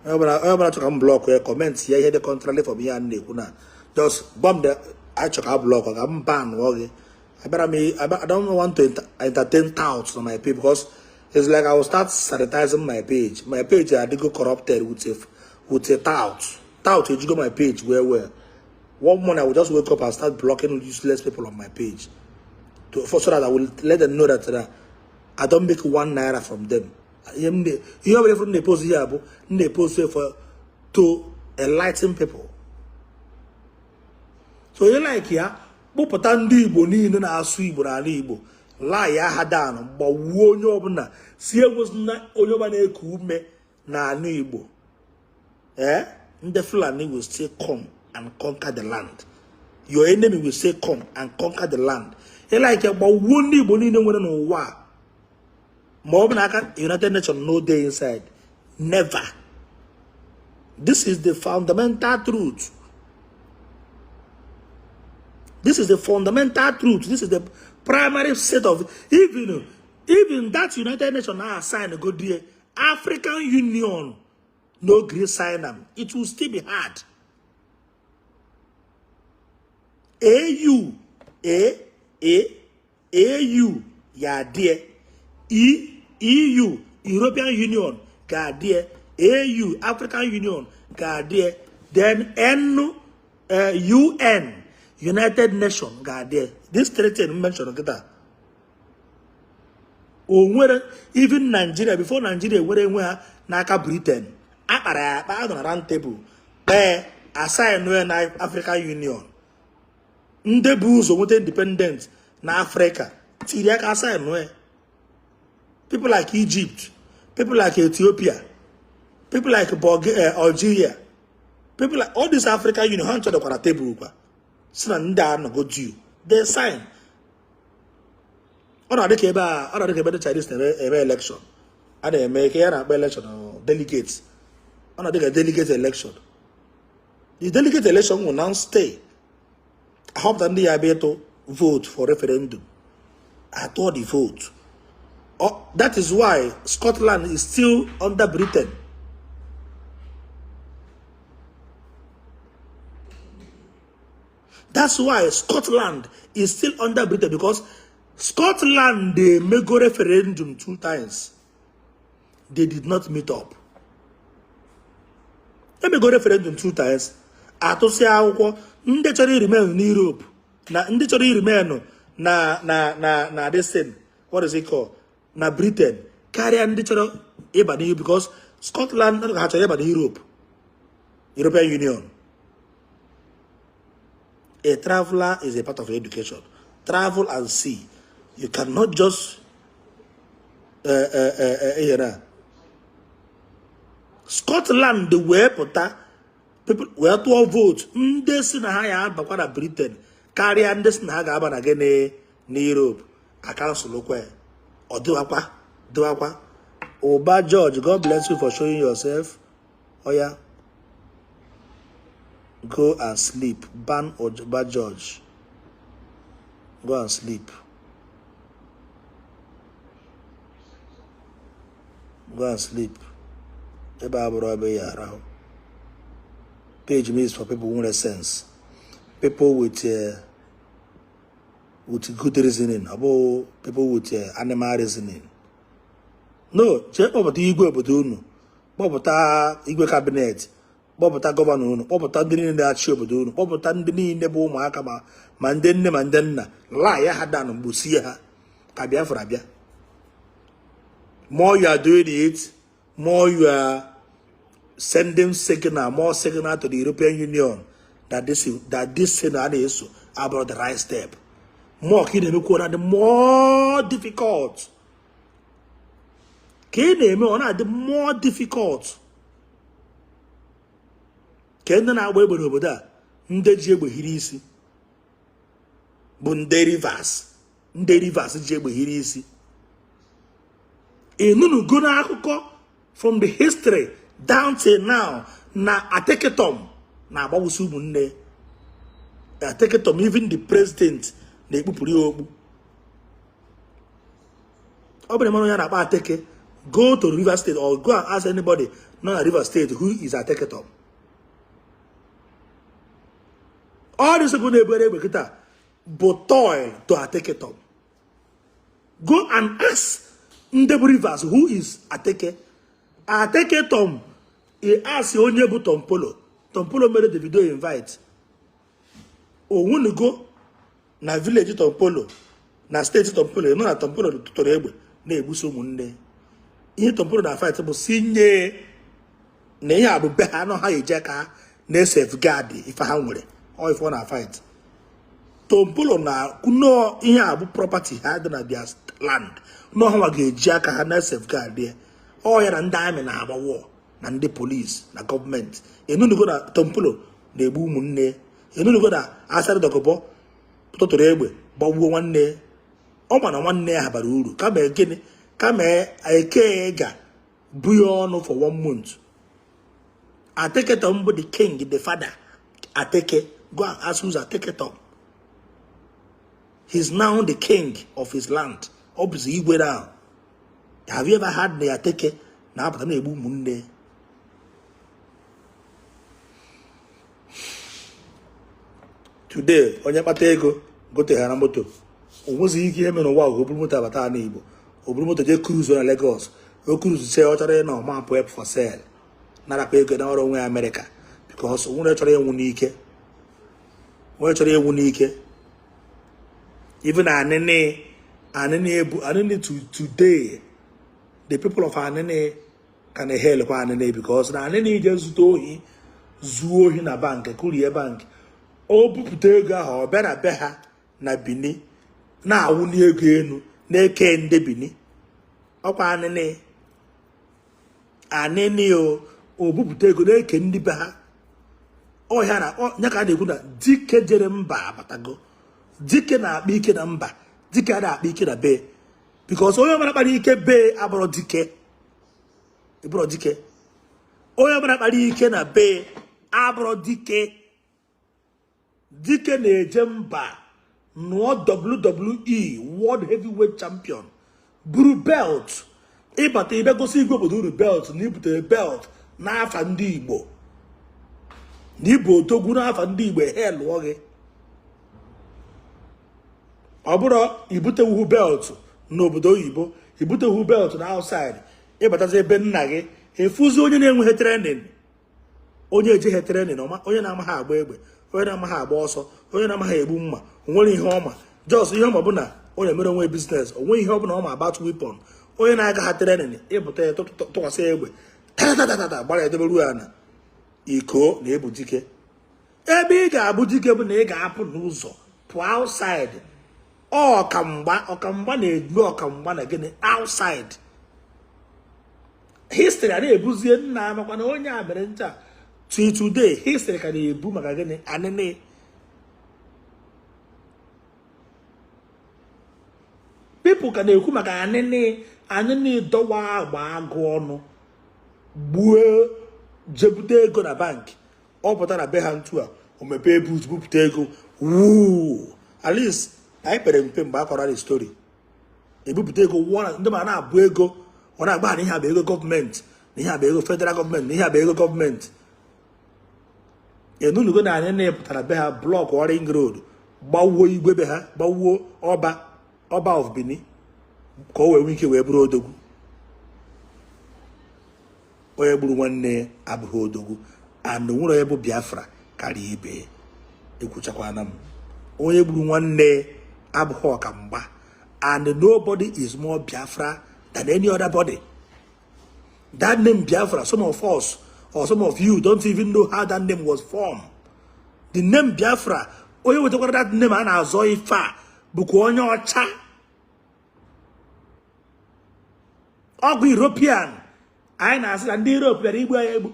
Speaker 1: I'm to block your comments here the contrary from here and there. Just bomb the I check out block. I'm banned. Okay. I don't want to entertain thoughts on my page because it's like I will start sanitizing my page. My page I did go corrupted with a thought. Thought you go my page where one morning I will just wake up and start blocking useless people on my page. So that I will let them know that I don't make 1 naira from them. You know from the post here, they post for to enlighten people. So you like here, Bopata ndị Igbo niile na-asụ Igbo n'ala Igbo, laa ya ha down, gbawuo onye ọbụla, si egwuzina onye ọbụla na-eku ume n'ala Igbo. The Fulani will still come and conquer the land. Your enemy will still come and conquer the land. You like ya gbawuo ndị Igbo niile nwere n'ụwa. Ma ọ bụ na United Nations no day inside. Never. This is the fundamental truth. This is the fundamental truth. This is the primary set of even that United Nations now sign a good deal. African Union no great sign them. It will still be hard. AU yeah dear. EU European Union God dear. AU African Union God dear. Then UN United Nations, God there. This treaty mentioned that. Oh, even Nigeria, before Nigeria, where Naka Britain, I on a round table. There, assign no African Union. Nde buzo with independent na Africa. Tiria kasa enwe. People like Egypt, people like Ethiopia, people like Algeria, people like all these African Union hands on the table. Go due. They sign. On the Chinese election. And they make election delegates. On a delegate election. The delegate election will now stay. I hope that they are able to vote for referendum. I thought the vote. Oh, that is why Scotland is still under Britain. That's why Scotland is still under Britain, because Scotland, they may go referendum 2 times. They did not meet up. They may go referendum 2 times. They remain in Europe. They remain na this thing. What is it called? Na Britain. Carry on because Scotland has Europe. European Union. A traveler is a part of education. Travel and see. You cannot just Scotland the way pota people were to vote. This na haya bakwana Britain. Carry on this na haga aba again ni Europe. I cancel lokwe. Or do akwa. Oba George, God bless you for showing yourself. Oh yeah. Go and sleep. Ban Oba George. Go and sleep. Go and sleep. Page means for people who have sense. People with good reasoning. About people with animal reasoning. No, JPac igwe obodo unu. Kpọpụta igwe cabinet. Kpọpụta gọvanọ unu. Kpọpụta ndị niile na-achị obodo unu. Kpọpụta ndị niile bụ ụmụaka ma ndị nne ma ndị nna. Laa ya ha danụ mgbusie ha. Ka Biafra abịa. More you are doing it, more you are sending signal, more signal to the European Union that this thing is about the right step. More the more difficult. The more difficult. Kenda na agba egbe n'obodo a ndị ji egbe hiri isi bụ ndị rivers ji egbe hiri isi. Enunu go na akụkọ from the history down till now na ateketom na agbawusi ụmụnne. Ateketom, even the president na ekpupụrụ ya okpu. Ọ bụrụ na ya na-akpa ateke, go to River State or go and ask anybody not River State who is ateketom. All these people but toil to ateketom. Go and ask Ndebu Rivers who is ateke. Ateketom. He asked onye bu Tompolo. Tompolo made the video invite. O wunu go na village Tompolo, na state Tompolo, no na Tompolo tụtụrụ egbe na egbuso ụmụnne. Ihe Tompolo na fight bụ sinye na ihe abụ be ha no ha eje ka na safeguard ife ha nwere. Or if one fight. Tompolo na kuno ihe abu property ha dị na their land. No ha ga eji aka ha na safeguard there. Or ya na ndị army na agba war na ndị police na government. Enu go na Tompolo na egbu ụmụnne. Enu go na asara dokobo tụtụrụ egbe gbagbuo nwanne. Ọ ma na nwanne ha bara uru. Kama egene kama eke ga buyo ọnụ for 1 month. Ateke Tombo the king, the father. Ateke, go and ask who's Ateke. He's now the king of his land. Obviously, he went down. Have you ever had the Ateke? Now, but I'm able Monday. Today, on your patego, go to Haramoto. Was he came in a while, Obrumuta Batanibo, Obrumuta de cruise on Lagos. O cruise say, Otter no man prep for sale. Not a pay good out of America. Because one actually unique. Even Anene to today, the people of Anene can help Anene because Anene just do he zuo in a bank, a courier bank. o bupụta ego ahụ ọ bịa na be ha na Bini na-awụli ego enu na-eke ndị Bini ọkwa anịnị o bupụta ego na-eke ndị be ha ọhịa na nya ka a na-ekwu na dike jere mba abatago dike na-akpa ike na mba dike a na-akpa ike na be because onye ọbụla kpara ike be abụrụ dike ịbụrụ dike onye ọbụla kpara ike na be abụrụ dike dike na-eje mba nụọ WWE World Heavyweight Champion buru belt ịbata ibe gosi igwe obodo uru belt na ibutere belt n'afa ndị Igbo na ibu odogwu n'afa ndị Igbo he lụọ gị ọ bụrụ ibutewu belt n'obodo oyibo ibutewu belt na outside ịbatazi ebe nna gị efuzi onye na-enweghị training onye ejeghị training onye na-amaghị agba egbe onye na-amaghị agba ọsọ onye na-amaghị egbu mma onwere ihe ọma jos ihe ọma bụ na onye mere onwe biznes onwe ihe ọbụla ọma about weapon onye na-agaghị training ịpụta ya tụkwasị egbe tatatata gbara edeberu ya na iko na ebu dike ebe ị ga-abụ dike bụ na ị ga-apụ n'ụzọ pụọ outside ọkamgba na-egbu ọkamgba na gịnị outside history a na-ebuzie nna amakwa na onye a mere ncha today history ka na-ebu maka gịnị anịnị people ka na-ekwu maka anịnị dọwa agba agụ ọnụ gbuo jebute ego na bank ọ pụta na be ha ntu a o mepee bupụta ego wuu at least anyị pere mpe mgbe a kọrọ anyị story ebupụta ego ndị ma na-abụ ego ọ na-agba na ihe a bụ ego gọọmenti na ihe a bụ ego federal gọọmenti na ihe a bụ ego gọọmenti enunugo na anyị na-epụtara be ha blọk Ring Road gbawuo igwe be ha gbawuo ọba of Benin ka o wee nwee ike wee bụrụ odogwu onye gburu nwanne abụghị odogwu and nwere onye bụ Biafra karịa ibe ekwuchakwana m onye gburu nwanne abụghị ọkamgba and nobody is more Biafra than any other body. That name Biafra, some of us or some of you don't even know how that name was formed. The name Biafra, onye wetekwara that name a na-azọ ife a bụkwa onye ọcha ọgwụ European anyị na-asị na ndị Europe bịara igbu anyị egbu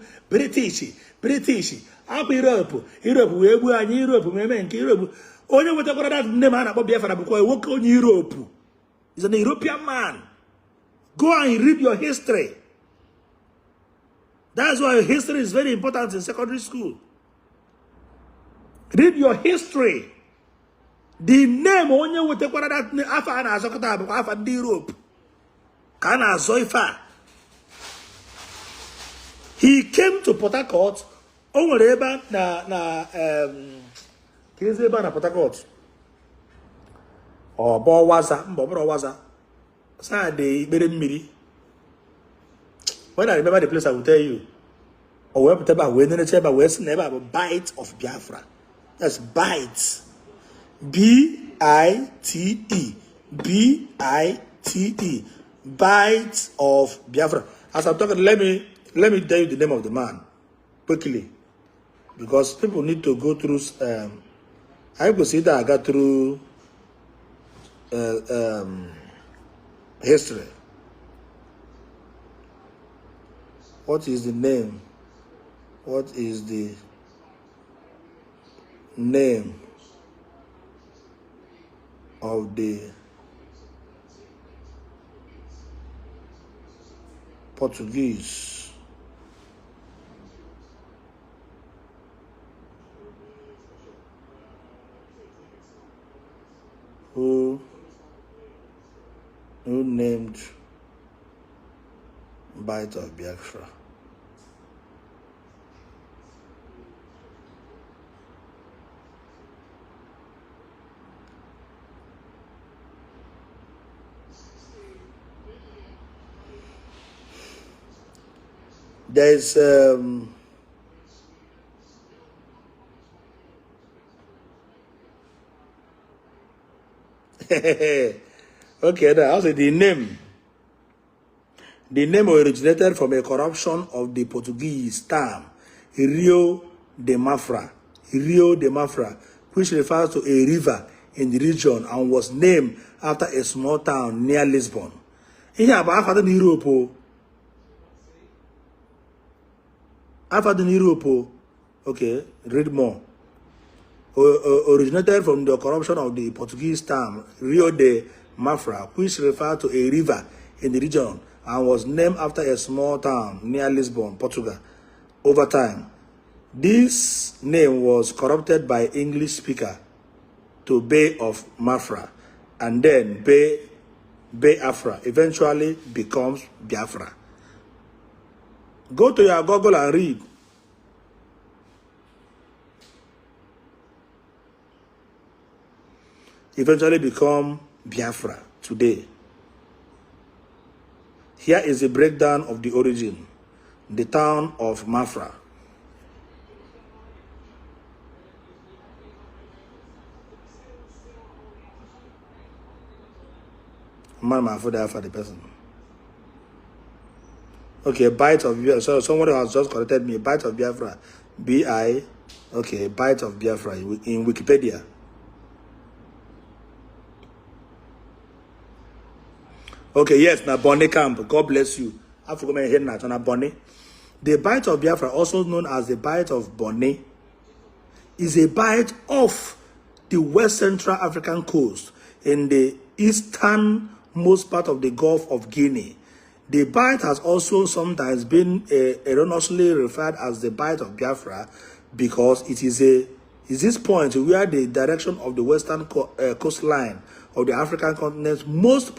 Speaker 1: British akwa Europe wee gbuo anyị Europe eme nke Europe onye wetekwara that name a na-akpọ Biafra bụkwa nwoke onye Europe is an European man. Go and read your history. That's why history is very important in secondary school. Read your history. The name onye wetekwara that afa a na-azọkọta bụkwa afa ndị Europe ka a na-azọ ife a. He came to Port Harcourt. O nwere ebe na kezi ebe na Port Harcourt. Ọ bụ Waza, mba ọ bụrụ Waza. Saturday, ikpere mmiri. When I remember the place, I will tell you. Or where put about when the chamber was never a bite of Biafra. That's bite. B-I-T-E. B-I-T-E. Bite of Biafra. As I'm talking, let me tell you the name of the man quickly, because people need to go through. I could see that I got through history. What is the name? What is the name of the Portuguese who named Bite of Biafra? There's okay, now also the name originated from a corruption of the Portuguese term Rio de Mafra, Rio de Mafra, which refers to a river in the region and was named after a small town near Lisbon. Here, after the Europe, okay, read more. Originated from the corruption of the Portuguese term Rio de Mafra, which referred to a river in the region and was named after a small town near Lisbon, Portugal. Over time, this name was corrupted by English speaker to Bay of Mafra, and then Biafra eventually becomes Biafra. Go to your Google and read. Eventually become Biafra today. Here is a breakdown of the origin. The town of Mafra. Man, for the person. Okay, bite of Biafra. So somebody has just corrected me. Bite of Biafra. B-I. Okay, bite of Biafra in Wikipedia. Okay, yes, now Bonnie Camp. God bless you. I forgot my head now. Bonnie. The bite of Biafra, also known as the bite of Bonnie, is a bite off the West Central African coast in the easternmost part of the Gulf of Guinea. The bite has also sometimes been erroneously referred as the bite of Biafra because it is this point where the direction of the western coastline of the African continent most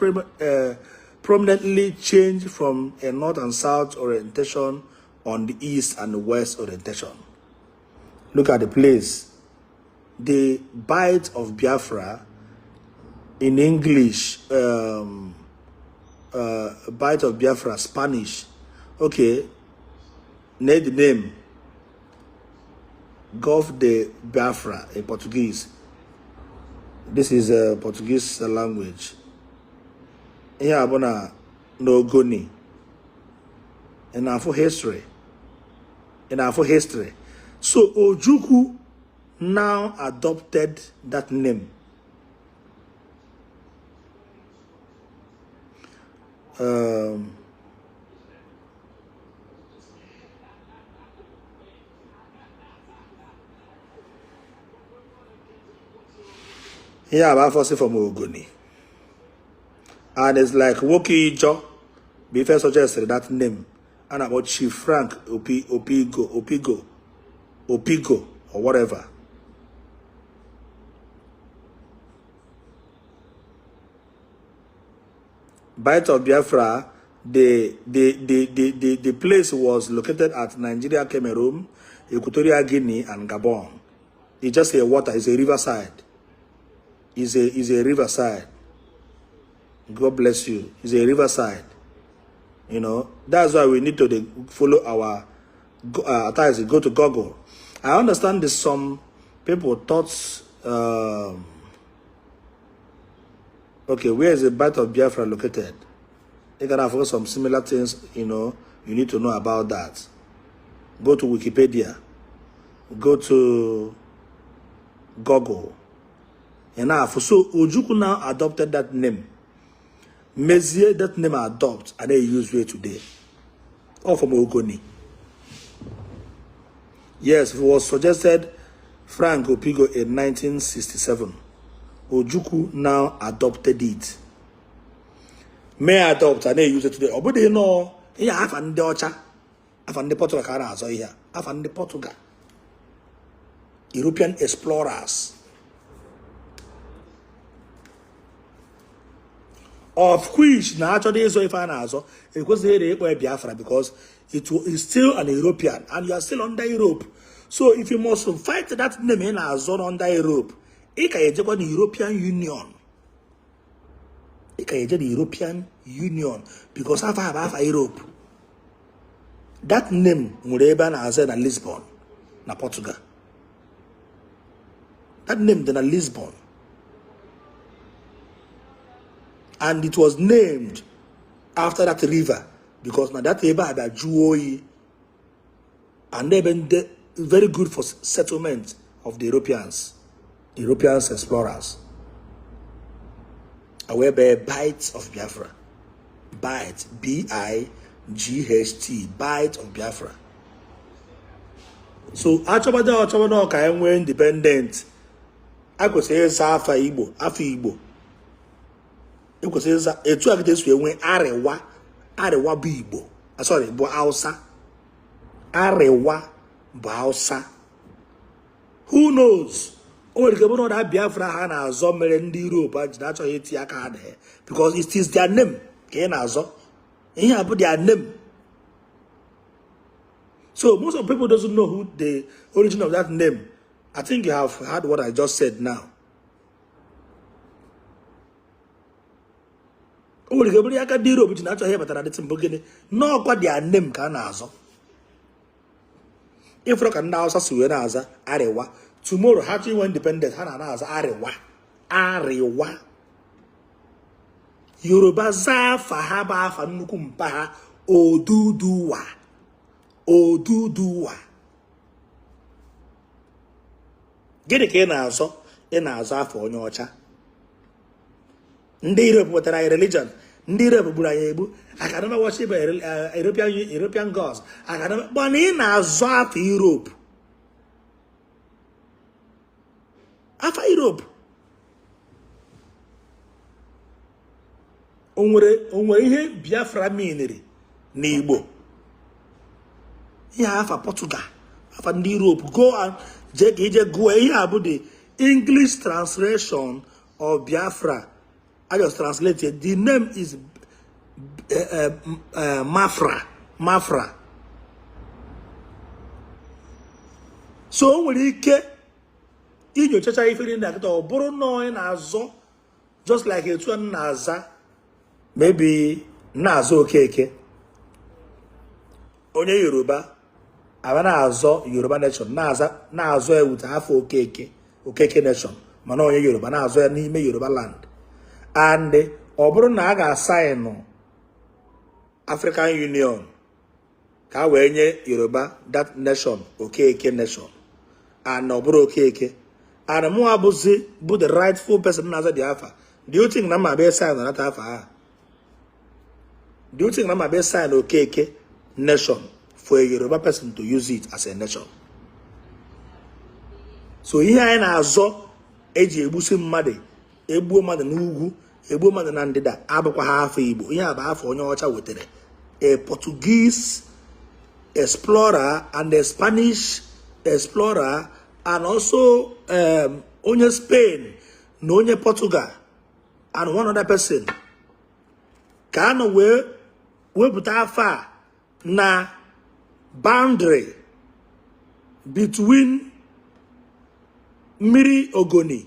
Speaker 1: prominently changed from a north and south orientation on the east and the west orientation. Look at the place. The bite of Biafra in English, bite of Biafra, Spanish. Okay, the name Gulf de Biafra in Portuguese. This is a Portuguese language. Here, abona no goni. And now for history. So Ojukwu now adopted that name. Yeah, I'm forcing from Ogoni. And it's like Woki Jo. Before suggested that name. And about Chief Frank Opigo, or whatever. Bite of Biafra, the place was located at Nigeria, Cameroon, Equatorial Guinea, and Gabon. It's just a water, it's a riverside. It's a riverside. God bless you. It's a riverside. You know, that's why we need to follow our go to Google. I understand there's some people thought, okay, where is the bite of Biafra located? You can have some similar things, you know, you need to know about that. Go to Wikipedia. Go to Google. Enough. So Ojukwu now adopted that name. Mezie that name adopt and they use way today. Or from Ogoni. Yes, it was suggested Frank Opigo in 1967. Ojukwu now adopted it. May adopt and they use it today. But they know, yeah, I found the Ocha. I found the Portugal cars here. I found the Portugal. European explorers. Of which, naturally, is if I answer, it was the Biafra because it is still an European and you are still under Europe. So if you must fight that name in a zone under Europe, it can the European Union. It can the European Union because of Europe. That name Mureban has in Lisbon, na Portugal. That name then Lisbon. And it was named after that river because now that river had a Juoi and they've been very good for settlement of the European explorers. Whereby bites of Biafra. Bite, B-I-G-H-T, bite of Biafra. So, achọbado ka enwe independent. Akwesịrị ịza afa Igbo. Ekwesịrị ịza etu a ga-esi enwe Arewa bụ Igbo. Sorry, bụ Hausa. Arewa bụ Hausa. Who knows? O nwere ike bụrụ na Biafra ha na-azọ mere ndị Europe ji na-achọghị iti aka ha na ya, because it is their name ka ị na-azọ. Ihe a bụ their name. So most of people doesn't know who the origin of that name. I think you have heard what I just said now. O nwere ike bụrụ aka ndị Europe ji na-achọghị ịbatara dị mbụ gịnị n'ọkwa their name ka a na-azọ. Ifro ka ndị Hausa si wee na-aza Arewa. Tomorrow, ha chọrọ inwe independent, ha na-aza Arewa. Yoruba zaa afa ha bụ afa nnukwu mpa ha Oduduwa. Gịnị ka ị na-azọ? Ị na-azọ afọ onye ọcha. Ndị Europe wetara anyị religion. Ndị Europe gburu anyị egbu. I can never worship European gods. But ị na-azọ afọ Europe. After Europe, onwere ihe Biafra meaniri n'Igbo. Ihe afa Portugal, afa ndị Europe. Go and go ihe abu the English translation of Biafra. I just translated. The name is Mafra. So onwere ike inyo chacha ifere ndị akịta ọ bụrụ na na-azọ just like etu a na-aza maybe na-azọ Okeke onye Yoruba aba na-azọ Yoruba nation na-azọ ewute afọ Okeke nation mana onye Yoruba na-azọ ya n'ime Yoruba land, and ọ bụrụ na a ga-asaịnụ African Union ka wee nye Yoruba that nation Okeke nation, and ọ bụrụ Okeke and more bụ the rightful person na the afa. Do you think na ma be sign na that afa? Do you think na ma be sign Okeke nation for a Yoruba person to use it as a nation? So ihe anyị na-azọ eji egbusi mmadụ, egbuo mmadụ n'ugwu, egbuo mmadụ na ndịda abụkwa ha afọ Igbo. Ihe a bụ afọ onye ọcha wetere, a Portuguese explorer and a Spanish explorer, and also onye Spain na onye Portugal and one other person ka ano wee wepụta afa na boundary between mmiri Ogoni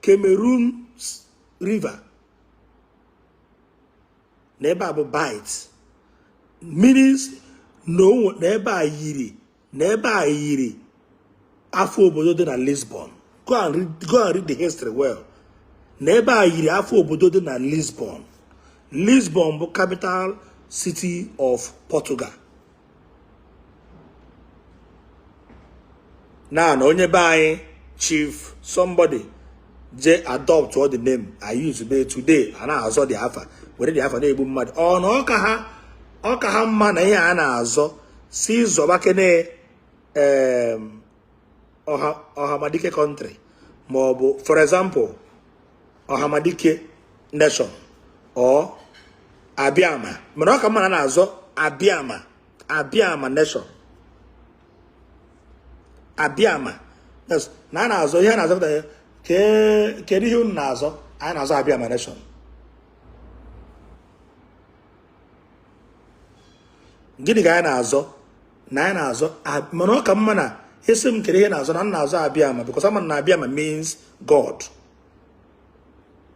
Speaker 1: Cameroon river n'ebe a bụ bites means no n'ebe a yiri afọ obodo dị na Lisbon. Go and read the history well. N'ebe a yiri afọ obodo dị na Lisbon. Lisbon bụ capital city of Portugal. Now onye be anyị chief somebody je adopt all the name I use today and na-azọ the afa were the afa na-egbu mmadụ. Ọ na ọka ha mma na ihe a na-azọ si zọba kene Ọhamadike country ma ọ bụ for example Ọhamadike nation or Abiama. Mana ọka mma na-azọ Abiama nation. Abiama. Yes, na na-azọ ihe na-azọ pụta kedu ihe unu na-azọ? Anyị na-azọ Abiama nation. Gịnị ka anyị na-azọ? Na anyị na-azọ mana ọ ka mma na isi m kere ihe na-azọ na na-azọ Abiama, because ama na Abiama means God.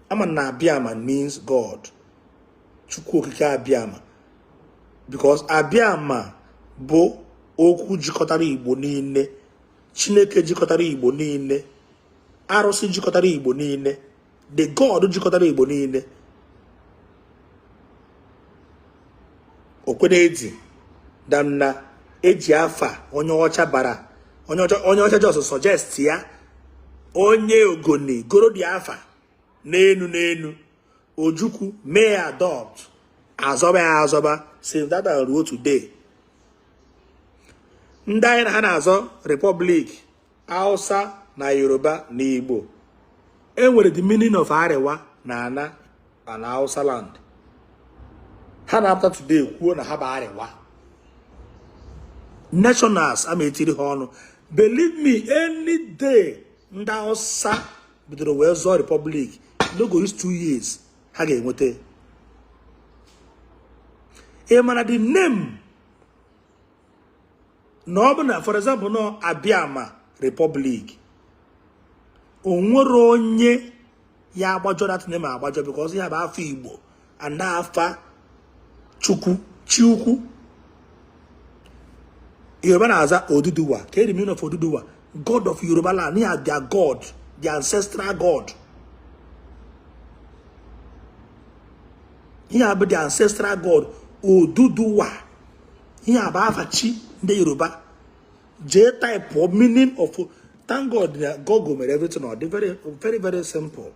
Speaker 1: Ama na Abiama means God. Chukwu okike Abiama. Because Abiama bụ okwu jikọtara Igbo niile, Chineke jikọtara Igbo niile, arụsị jikọtara Igbo niile, the God jikọtara Igbo niile. Okwenedi damna eji afa onye ọcha bara onye ọcha just suggest ya onye ogoni goro di afa n'enu Ojukwu may adopt azoba since that ruo today. Ndị anyị na ha na-azọ Republic Hausa na Yoruba na Igbo enwere the meaning of Arewa na Ana and Hausa land. Ha na-apụta today kwuo na ha bụ Arewa. Nationals ametiri ha ọnụ. Believe me, any day ndị Hausa bidoro wee zọọ Republic no go use 2 years ha ga-enweta. Mana the name no, for example, no Abiama Republic. Onwere onye ya agbajo that name agbajo because ya ba afa Igbo and na afa Chukwu Chiukwu. Yoruba na aza Oduduwa. Can you mean of Oduduwa? God of Yoruba land. They are their God, their ancestral God. Here be the ancestral God Oduduwa. Here ba afa Chi the Yoruba. J type of meaning of thank God that God made everything out. Very, very, very simple.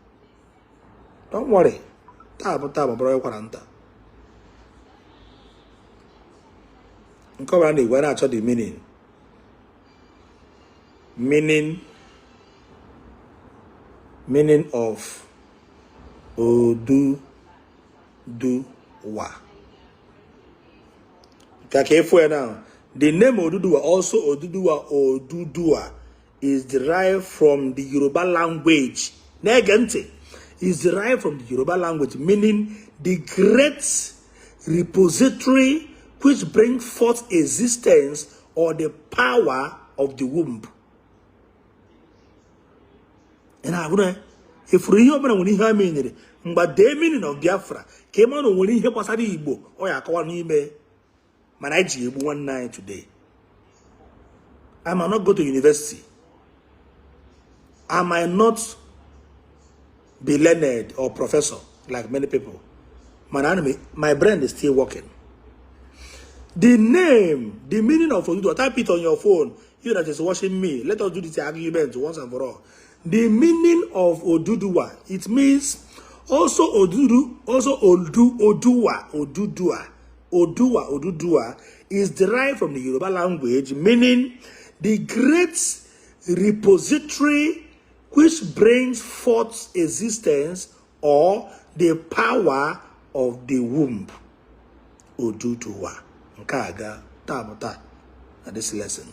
Speaker 1: Don't worry. Tabo, bro, 40. Come on, when I told the meaning. Meaning of Oduduwa. Okay, now. The name Oduduwa, also Oduduwa, is derived from the Yoruba language. Negante is derived from the Yoruba language, meaning the great repository which brings forth existence or the power of the womb. And I would if we hear about when he meaning, but the meaning of Biafra came on when he heard Pasadi Igbo or Yakawani. Man, I G 19 today. I might not go to university. I might not be learned or professor like many people. My brain is still working. The name, the meaning of Oduduwa, type it on your phone. You that is watching me. Let us do this argument once and for all. The meaning of Oduduwa, it means also Oduduwa is derived from the Yoruba language, meaning the great repository which brings forth existence or the power of the womb. Oduduwa. Nkaga tabuta at this lesson.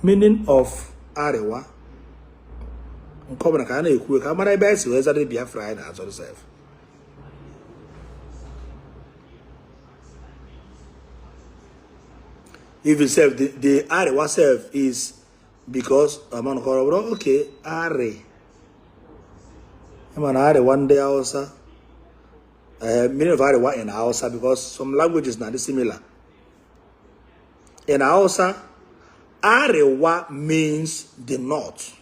Speaker 1: Meaning of Arewa. Nkobana kana ekwu ka mara ebe esi weza de Biafra na azọ self. If you self the Arewa self is because man okay, Are. Man Are one day also. Meaning of Arewa in Hausa because some languages not similar. In Hausa, Arewa means the north.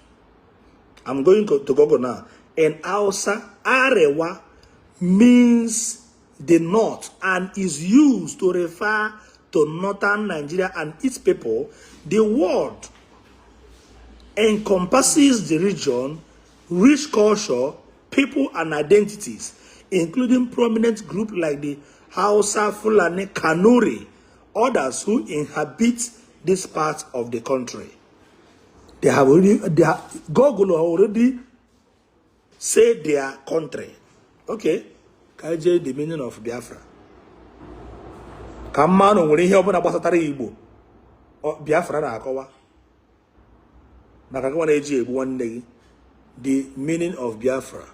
Speaker 1: I'm going to Google now. In Hausa, Arewa means the north and is used to refer to northern Nigeria and its people. The word encompasses the region, rich culture, people and identities, including prominent groups like the Hausa, Fulani, Kanuri, others who inhabit this part of the country. Google already said their country. Okay, KJ, the meaning of Biafra. Kamano when he open about Igbo. Biafra na akowa. Nakakawa na eji one day. The meaning of Biafra.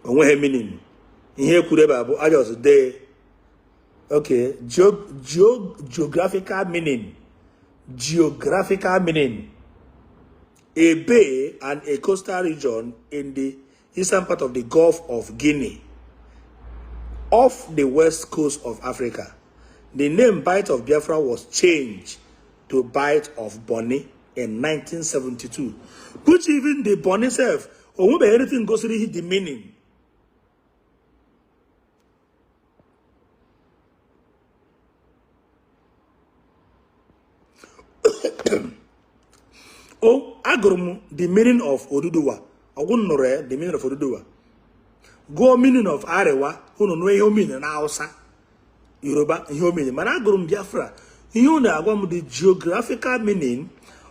Speaker 1: Onwe meaning. Ihe kureba abu I just there. Okay, geographical meaning. Geographical meaning. A bay and a coastal region in the eastern part of the Gulf of Guinea, off the west coast of Africa. The name Bight of Biafra was changed to bite of Bonny in 1972. Which even the Bonny self, or anything goes to the meaning. Oh, agrum the meaning of Oduduwa. I wouldn't know the meaning of Oduduwa. Go meaning of Arewa, who know your meaning Hausa, Yoruba, your meaning. Man, agrum Biafra. You know the geographical meaning,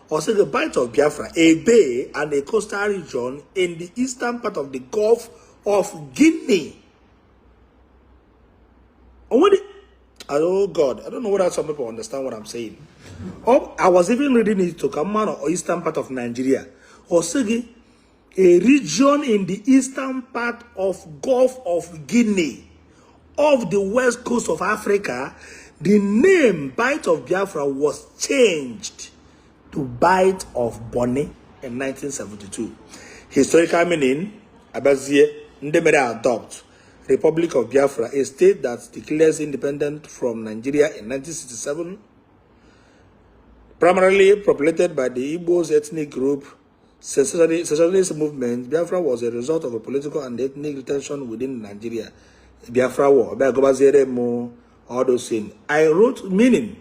Speaker 1: or say the bite of Biafra, a bay and a coastal region in the eastern part of the Gulf of Guinea. Oh God, I don't know whether some people understand what I'm saying. Oh, I was even reading it to come on or eastern part of Nigeria. Or say a region in the eastern part of Gulf of Guinea, off the west coast of Africa. The name Bite of Biafra was changed to Bite of Bonny in 1972. Historical meaning, Abazie Ndemere adopt Republic of Biafra, a state that declares independent from Nigeria in 1967, primarily populated by the Igbos ethnic group. Secessionist movement. Biafra was a result of a political and ethnic tension within Nigeria. Biafra war, all those things. I wrote meaning.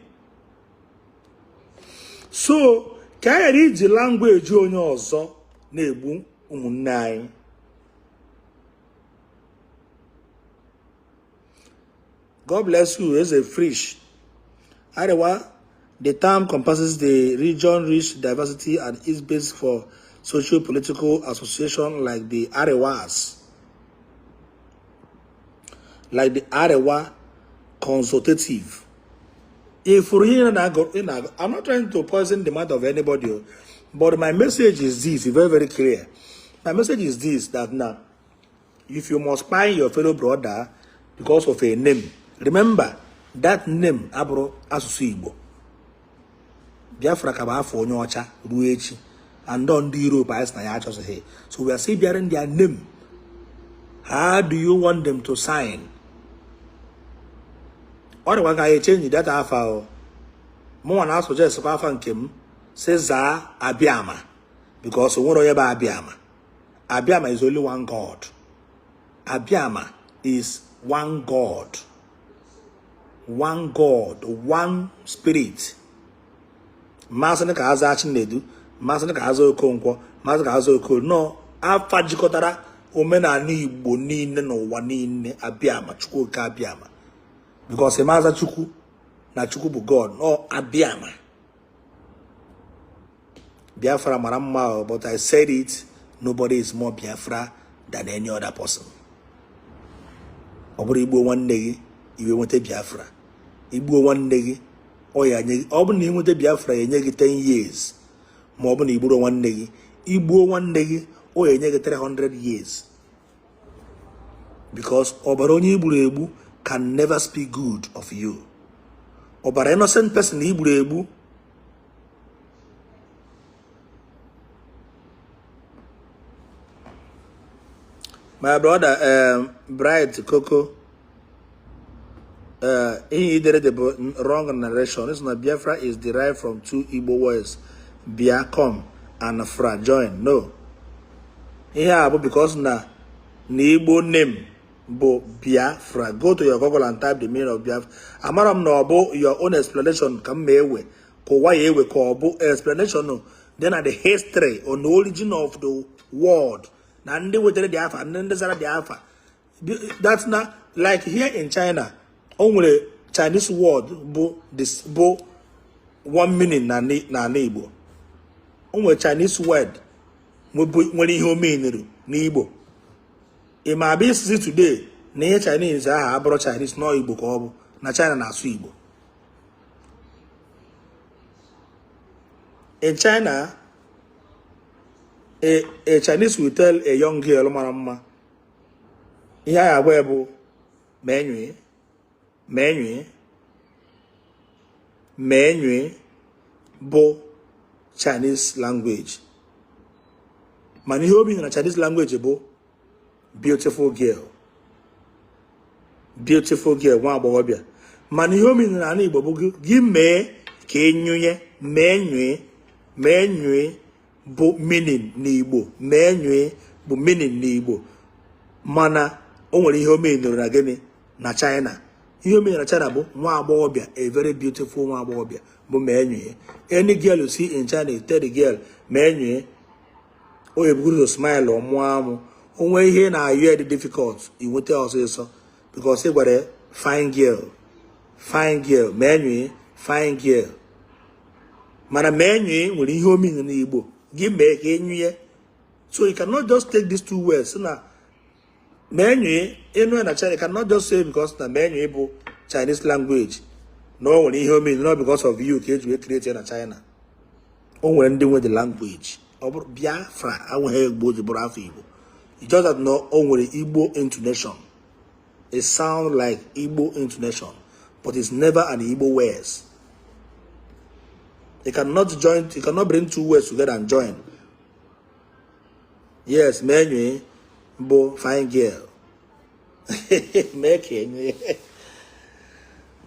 Speaker 1: So, can I read the language you also? Nebu umunai. God bless you as a fish. Arewa, the term encompasses the region-rich diversity and is based for socio-political association like the Arewas, like the Arewa Consultative. If we're here, I'm not trying to poison the mind of anybody, but my message is this, very, very clear. My message is this, that now, if you must find your fellow brother because of a name, remember that name, Abro Asusibo. Biafra kaba afọ onye ọcha ruo echi, and on the Europe as na ya achọsị he. So we are still bearing their name. How do you want them to sign? Or the one guy change that alpha. More now suggest alpha nkem says Abiama, because we want to hear Abiama. Abiama is only one God. Abiama is one God. One God, one spirit. Masana ka aza Chinedu, masana ka aza Okonkwo, masana ka aza Okoro. No, afa jikọtara omenala Igbo niile n'ụwa niile Abiama, Chukwu ka Abiama. Because maza Chukwu na Chukwu bụ God, no Abiama. Biafra mara mma, but I said it, nobody is more Biafra than any other person. Oburu Igbo nwanne gị, iwe nwete Biafra. Igbo nwanne gị, oya nye, oburu na inwete Biafra yenye gị 10 years. Ma oburu na Igbo nwanne gị, Igbo nwanne gị, oya yenye gị 300 years. Because obara onye Igbo egbu can never speak good of you. Obara innocent person Igbo egbu. My brother, Bright Coco, he did the wrong narration. It's not Biafra is derived from two Igbo words, Biakom and Fra, join. No. Yeah, because na Igbo name bo Biafra. Go to your Google and type the meaning of Biafra. Amaram no bo your own explanation come mewe. Ko wa yewe ko bo explanation no. Then at the history on the origin of the word. And they will tell the alpha, and then there's the alpha. That's not like here in China. Only Chinese word this 1 minute na neighbor. Only Chinese word when you mean neighbor. It might be today. Near Chinese abroad Chinese no Igbo ko na China na su Igbo. In China, a Chinese will tell a young girl, Marama, yeah, webo, menue, bo Chinese language. Manihobi in a Chinese language, bo beautiful girl, one bobia. Manihobi in an Igbo, give me Kenyuye, menwe, bo meaning n'Igbo. Menwe, bo meaning n'Igbo. Mana, onwere ihe o menuru na gini na China. Ihe o menuru na China bụ nwa agbọghọbịa, a very beautiful nwa agbọghọbịa bụ menwe. Any girl you see in China, you tell the girl, menwe, o ebuguru smile or mwamu. Onwe ihe na you the difficult, you won't tell us because they were a fine girl, menwe, fine girl. Mana menwe will you mean in the Igbo? Give me a so you cannot just take these two words. Now, menwe, in China, you cannot just say because the menwe Chinese language. No, when you mean not because of you, kids we created in China. Oh, when they with the language. Biafran, I will hear both the Igbo. It's just that no only Igbo intonation. It sounds like Igbo intonation, but it's never an Igbo words. You cannot join, you cannot bring two words together and join. Yes, menwe, bo fine girl. Make it.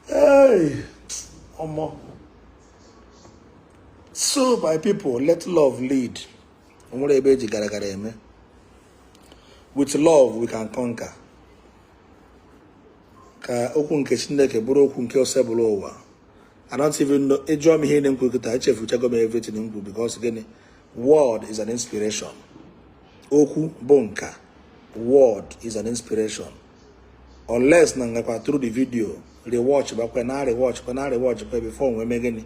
Speaker 1: Hey, Omo. So, my people, let love lead. With love, we can conquer. Ka okwu nke Chineke bụrụ okwu nke osebụla ụwa. I don't even know. Ejo me here nkukita echefu chego me everything nkwu because again, word is an inspiration. Okwu bonka. Word is an inspiration. Unless nangakwa through the video, rewatch bakwa na rewatch before we make any.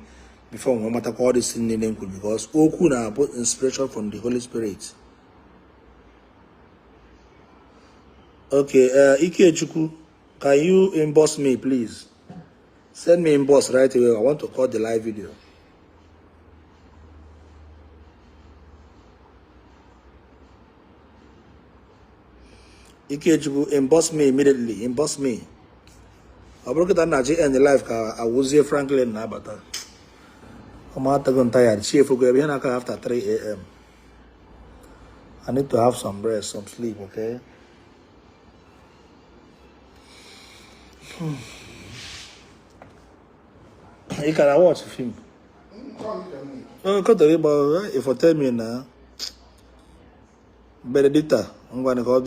Speaker 1: Before we matter all this in the because oku na put inspiration from the Holy Spirit. Okay, Ikechukwu, can you inbox me, please? Send me inbox right away. I want to cut the live video. Ikechukwu, inbox me immediately. Inbox me. I broke it down and the live car. I was here, Franklin Nabata. I'm tired. Chief, we'll be after 3 a.m. I need to have some rest, some sleep, okay? You can watch a film. Oh, cut the ribbon. If you tell me now, Benedicta, I'm going to call